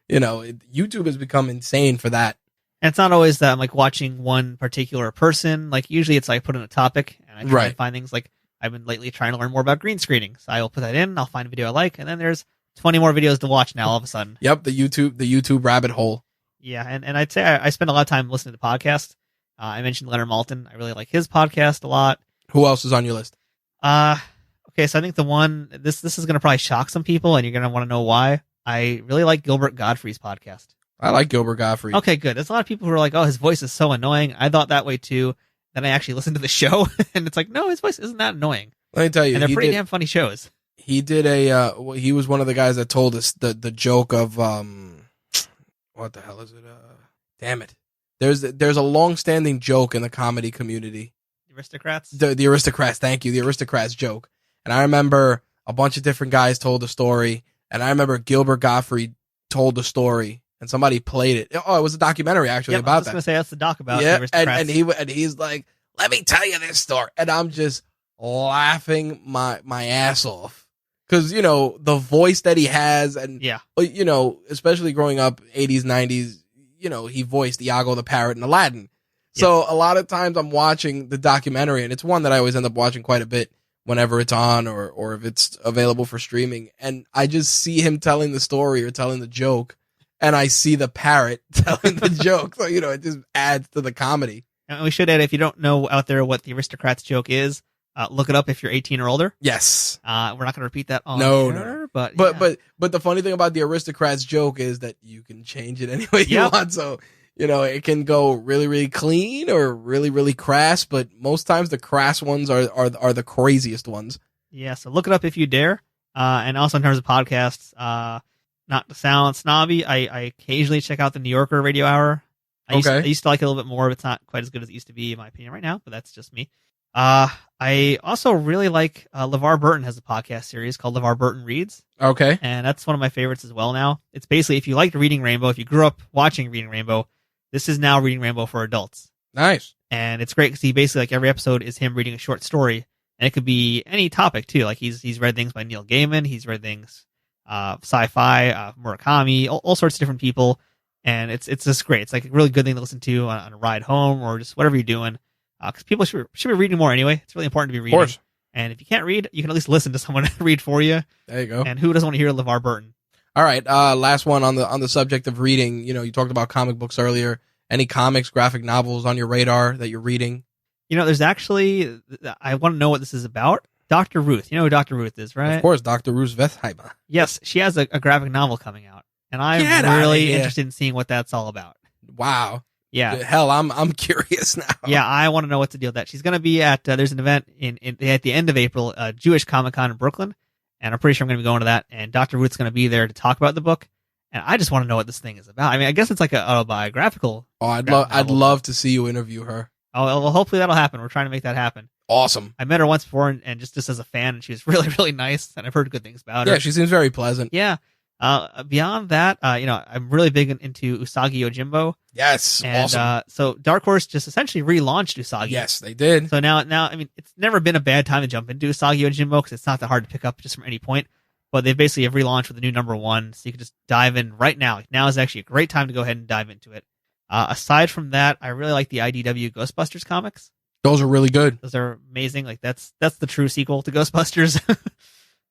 Speaker 3: YouTube has become insane for that.
Speaker 4: And it's not always that I'm like watching one particular person. Like usually it's like put in a topic and I try to find things like I've been lately trying to learn more about green screening. So I will put that in, I'll find a video I like, and then there's 20 more videos to watch now all of a sudden.
Speaker 3: Yep, the YouTube rabbit hole.
Speaker 4: Yeah, and I'd say I spend a lot of time listening to podcasts. I mentioned Leonard Maltin. I really like his podcast a lot.
Speaker 3: Who else is on your list?
Speaker 4: Okay, so I think the one this is gonna probably shock some people, and you're gonna want to know why. I really like Gilbert Gottfried's podcast.
Speaker 3: I like Gilbert Gottfried.
Speaker 4: Okay, good. There's a lot of people who are like, "Oh, his voice is so annoying." I thought that way too. Then I actually listened to the show, and it's like, no, his voice isn't that annoying.
Speaker 3: Let me tell you,
Speaker 4: and they're pretty damn funny shows.
Speaker 3: He did he was one of the guys that told us the joke of what the hell is it? Damn it. There's a long-standing joke in the comedy community.
Speaker 4: The Aristocrats?
Speaker 3: The Aristocrats, thank you. The Aristocrats joke. And I remember a bunch of different guys told the story, and I remember Gilbert Gottfried told the story, and somebody played it. Oh, it was a documentary actually about that. I was
Speaker 4: going to say that's the doc about the Aristocrats.
Speaker 3: And he's like, let me tell you this story. And I'm just laughing my ass off. Because, the voice that he has, and, especially growing up 80s, 90s, he voiced Iago the Parrot in Aladdin. So a lot of times I'm watching the documentary, and it's one that I always end up watching quite a bit whenever it's on or if it's available for streaming. And I just see him telling the story or telling the joke, and I see the parrot telling the joke. So, it just adds to the comedy.
Speaker 4: And we should add, if you don't know out there what the Aristocrats joke is, look it up if you're 18 or older.
Speaker 3: Yes.
Speaker 4: We're not going to repeat that on
Speaker 3: No.
Speaker 4: But
Speaker 3: the funny thing about the Aristocrats joke is that you can change it any way you want. So, it can go really, really clean or really, really crass, but most times the crass ones are the craziest ones.
Speaker 4: Yeah, so look it up if you dare. And also in terms of podcasts, not to sound snobby, I occasionally check out the New Yorker Radio Hour. I used to like it a little bit more, but it's not quite as good as it used to be, in my opinion, right now, but that's just me. I also really like LeVar Burton has a podcast series called LeVar Burton Reads.
Speaker 3: Okay.
Speaker 4: And that's one of my favorites as well now. It's basically, if you liked Reading Rainbow, if you grew up watching Reading Rainbow, this is now Reading Rainbow for adults.
Speaker 3: Nice.
Speaker 4: And it's great because he basically, like, every episode is him reading a short story. And it could be any topic, too. Like, he's read things by Neil Gaiman. He's read things sci-fi, Murakami, all sorts of different people. And it's just great. It's like a really good thing to listen to on a ride home or just whatever you're doing. Because people should be reading more anyway. It's really important to be reading.
Speaker 3: Of course.
Speaker 4: And if you can't read, you can at least listen to someone read for you.
Speaker 3: There you go.
Speaker 4: And who doesn't want to hear LeVar Burton? All
Speaker 3: right. Last one on the subject of reading. You talked about comic books earlier. Any comics, graphic novels on your radar that you're reading?
Speaker 4: There's actually, I want to know what this is about. Dr. Ruth. You know who Dr. Ruth is, right?
Speaker 3: Of course, Dr. Ruth Westheimer.
Speaker 4: Yes, she has a graphic novel coming out. And I'm really interested in seeing what that's all about.
Speaker 3: Wow.
Speaker 4: Yeah.
Speaker 3: Hell, I'm curious now.
Speaker 4: Yeah, I want to know what to do with that. She's going to be at, there's an event at the end of April, Jewish Comic-Con in Brooklyn. And I'm pretty sure I'm going to be going to that. And Dr. Ruth's going to be there to talk about the book. And I just want to know what this thing is about. I mean, I guess it's like an autobiographical.
Speaker 3: Oh, I'd love to see you interview her.
Speaker 4: Oh, well, hopefully that'll happen. We're trying to make that happen.
Speaker 3: Awesome.
Speaker 4: I met her once before and just as a fan, and she was really, really nice. And I've heard good things about her.
Speaker 3: Yeah, she seems very pleasant.
Speaker 4: Yeah. Beyond that, I'm really big into Usagi Yojimbo.
Speaker 3: Yes.
Speaker 4: And,
Speaker 3: awesome.
Speaker 4: So Dark Horse just essentially relaunched Usagi.
Speaker 3: Yes, they did.
Speaker 4: So now, I mean, it's never been a bad time to jump into Usagi Yojimbo because it's not that hard to pick up just from any point. But they basically have relaunched with a new #1, so you can just dive in right now. Now is actually a great time to go ahead and dive into it. Aside from that, I really like the IDW Ghostbusters comics.
Speaker 3: Those are really good.
Speaker 4: Those are amazing. Like that's the true sequel to Ghostbusters.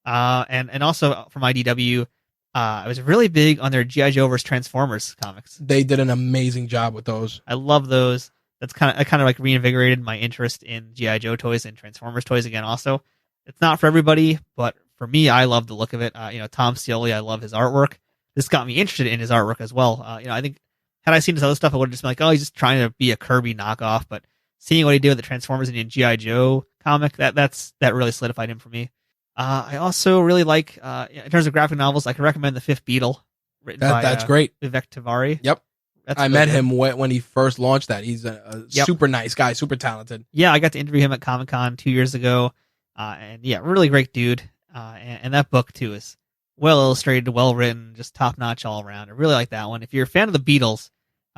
Speaker 4: And also from IDW, I was really big on their G.I. Joe vs. Transformers comics.
Speaker 3: They did an amazing job with those.
Speaker 4: I love those. That's kind of like reinvigorated my interest in G.I. Joe toys and Transformers toys again. Also, it's not for everybody, but for me, I love the look of it. Tom Scioli, I love his artwork. This got me interested in his artwork as well. I think had I seen his other stuff, I would have just been like, oh, he's just trying to be a Kirby knockoff. But seeing what he did with the Transformers and G.I. Joe comic. That really solidified him for me. I also really like, in terms of graphic novels, I can recommend The Fifth Beetle, written by
Speaker 3: That's great.
Speaker 4: Vivek Tiwari.
Speaker 3: Yep.
Speaker 4: That's
Speaker 3: I
Speaker 4: really
Speaker 3: met
Speaker 4: good.
Speaker 3: him when he first launched that. He's a
Speaker 4: Yep.
Speaker 3: super nice guy, super talented.
Speaker 4: Yeah, I got to interview him at Comic-Con 2 years ago. And yeah, really great dude. And that book too is well illustrated, well written, just top notch all around. I really like that one. If you're a fan of the Beatles,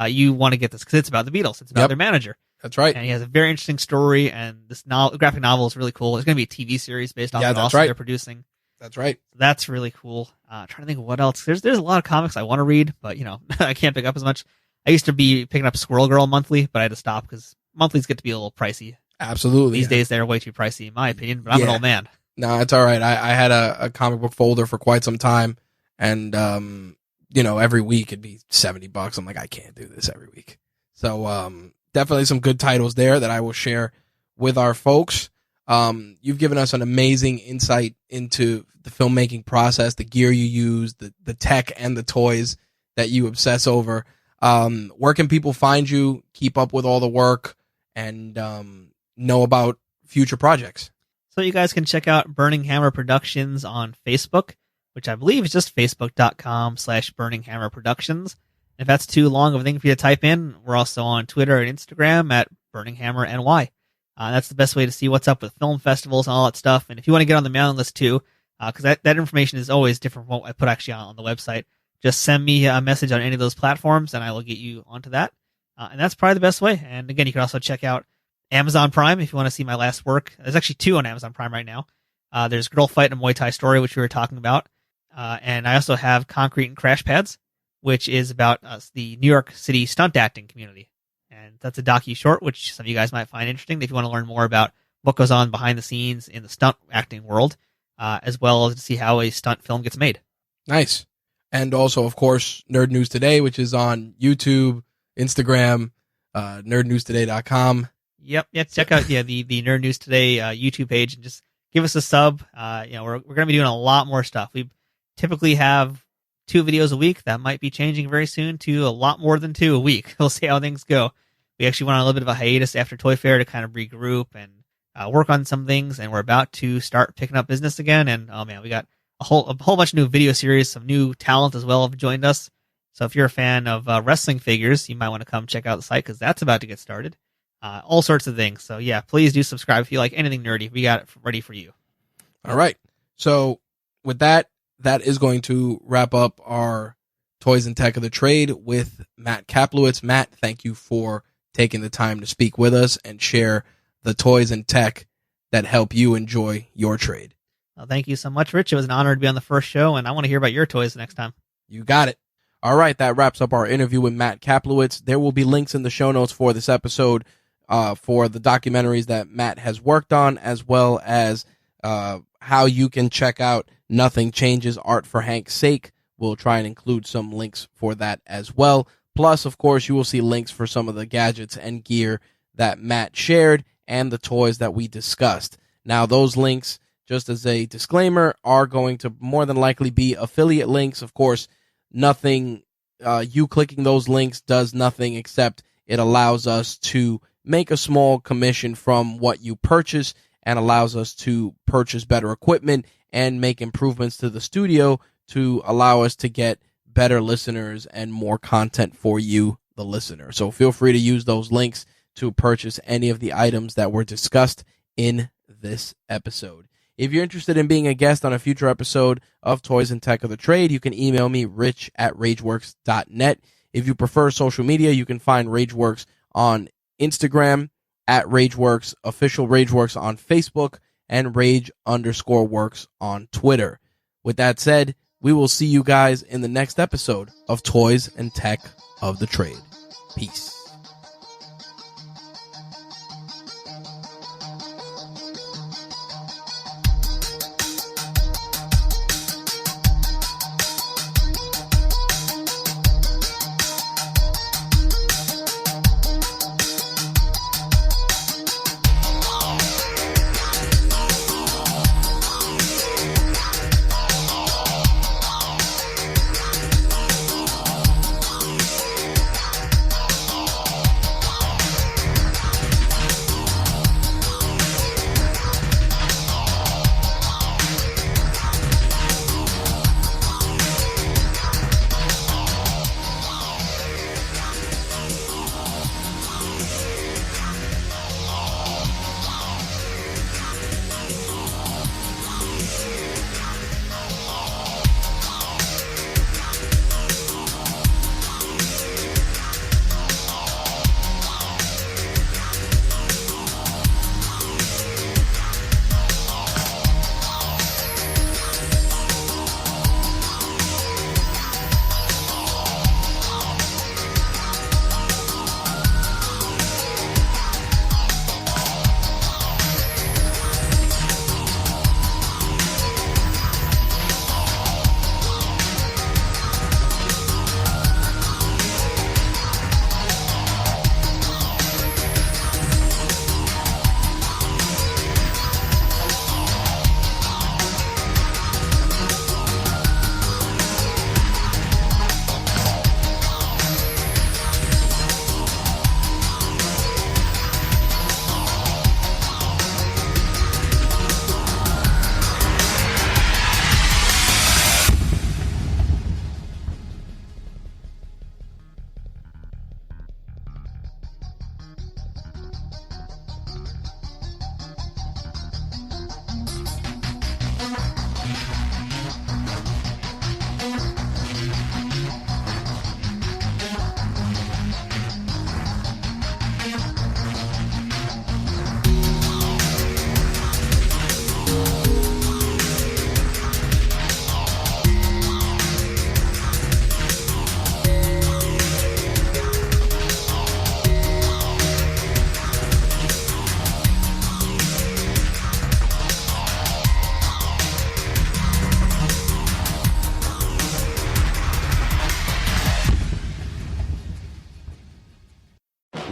Speaker 4: you want to get this because it's about the Beatles. It's about their manager.
Speaker 3: That's right.
Speaker 4: And he has a very interesting story, and this graphic novel is really cool. There's going to be a TV series based off of it also they're producing.
Speaker 3: That's right.
Speaker 4: That's really cool. Trying to think of what else. There's a lot of comics I want to read, but I can't pick up as much. I used to be picking up Squirrel Girl monthly, but I had to stop because monthlies get to be a little pricey.
Speaker 3: Absolutely.
Speaker 4: These days they're way too pricey, in my opinion, but I'm an old man.
Speaker 3: No, it's all right. I had a comic book folder for quite some time, and every week it'd be $70. I'm like, I can't do this every week. So definitely some good titles there that I will share with our folks. You've given us an amazing insight into the filmmaking process, the gear you use, the tech and the toys that you obsess over. Where can people find you, keep up with all the work, and know about future projects?
Speaker 4: So you guys can check out Burning Hammer Productions on Facebook, which I believe is just facebook.com/Burning Hammer Productions. If that's too long of a thing for you to type in, we're also on Twitter and Instagram at Burning Hammer NY. That's the best way to see what's up with film festivals and all that stuff. And if you want to get on the mailing list too, because that information is always different from what I put actually on the website, just send me a message on any of those platforms and I will get you onto that. And that's probably the best way. And again, you can also check out Amazon Prime if you want to see my last work. There's actually 2 on Amazon Prime right now. There's Girl Fight and a Muay Thai Story, which we were talking about. And I also have Concrete and Crash Pads, which is about the New York City stunt acting community. And that's a docu-short, which some of you guys might find interesting if you want to learn more about what goes on behind the scenes in the stunt acting world, as well as to see how a stunt film gets made.
Speaker 3: Nice. And also, of course, Nerd News Today, which is on YouTube, Instagram, nerdnewstoday.com.
Speaker 4: Yep. Check out the Nerd News Today YouTube page and just give us a sub. We're going to be doing a lot more stuff. We typically have 2 videos a week. That might be changing very soon to a lot more than 2 a week. We'll see how things go. We actually went on a little bit of a hiatus after Toy Fair to kind of regroup and work on some things, and we're about to start picking up business again. And oh man, we got a whole bunch of new video series, some new talent as well have joined us. So if you're a fan of wrestling figures, you might want to come check out the site because that's about to get started. All sorts of things. So yeah, please do subscribe if you like anything nerdy. We got it ready for you.
Speaker 3: All right. So with that is going to wrap up our Toys and Tech of the Trade with Matt Kaplowitz. Matt, thank you for taking the time to speak with us and share the toys and tech that help you enjoy your trade.
Speaker 4: Well, thank you so much, Rich. It was an honor to be on the first show, and I want to hear about your toys next time.
Speaker 3: You got it. All right, that wraps up our interview with Matt Kaplowitz. There will be links in the show notes for this episode for the documentaries that Matt has worked on, as well as how you can check out Nothing Changes, Art for Hank's Sake. We'll try and include some links for that as well. Plus, of course, you will see links for some of the gadgets and gear that Matt shared and the toys that we discussed. Now, those links, just as a disclaimer, are going to more than likely be affiliate links. Of course, nothing, you clicking those links does nothing except it allows us to make a small commission from what you purchase and allows us to purchase better equipment and make improvements to the studio to allow us to get better listeners and more content for you, the listener. So feel free to use those links to purchase any of the items that were discussed in this episode. If you're interested in being a guest on a future episode of Toys and Tech of the Trade, you can email me, rich@rageworks.net. If you prefer social media, you can find RageWorks on Instagram, @RageWorks, official RageWorks on Facebook, and Rage_Works on Twitter. With that said, we will see you guys in the next episode of Toys and Tech of the Trade. Peace.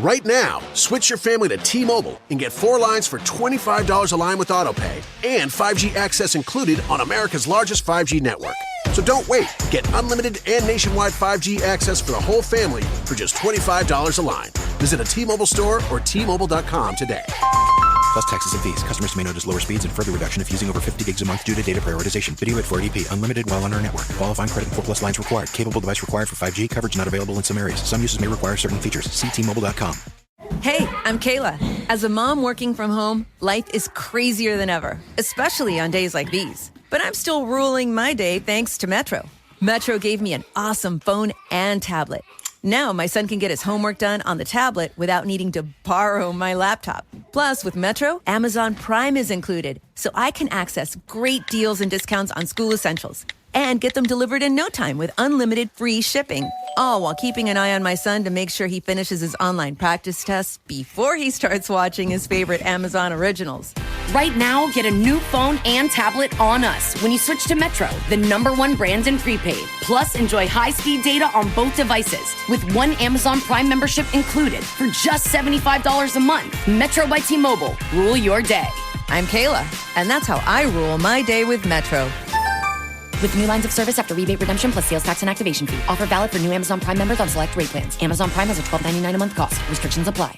Speaker 1: Right now, switch your family to T-Mobile and get 4 lines for $25 a line with AutoPay and 5G access included on America's largest 5G network. So don't wait. Get unlimited and nationwide 5G access for the whole family for just $25 a line. Visit a T-Mobile store or T-Mobile.com today.
Speaker 2: Plus taxes and fees. Customers may notice lower speeds and further reduction if using over 50 gigs a month due to data prioritization. Video at 480p. Unlimited while on our network. Qualifying credit and 4+ lines required. Capable device required for 5G. Coverage not available in some areas. Some uses may require certain features. See T-Mobile.com.
Speaker 5: Hey, I'm Kayla. As a mom working from home, life is crazier than ever, especially on days like these. But I'm still ruling my day thanks to Metro. Metro gave me an awesome phone and tablet. Now my son can get his homework done on the tablet without needing to borrow my laptop. Plus, with Metro, Amazon Prime is included, so I can access great deals and discounts on school essentials and get them delivered in no time with unlimited free shipping. All while keeping an eye on my son to make sure he finishes his online practice tests before he starts watching his favorite Amazon originals.
Speaker 6: Right now, get a new phone and tablet on us when you switch to Metro, the #1 brand in prepaid. Plus, enjoy high-speed data on both devices with 1 Amazon Prime membership included for just $75 a month. Metro by T-Mobile. Rule your day.
Speaker 5: I'm Kayla, and that's how I rule my day with Metro.
Speaker 6: With new lines of service after rebate redemption plus sales tax and activation fee. Offer valid for new Amazon Prime members on select rate plans. Amazon Prime has a $12.99 a month cost. Restrictions apply.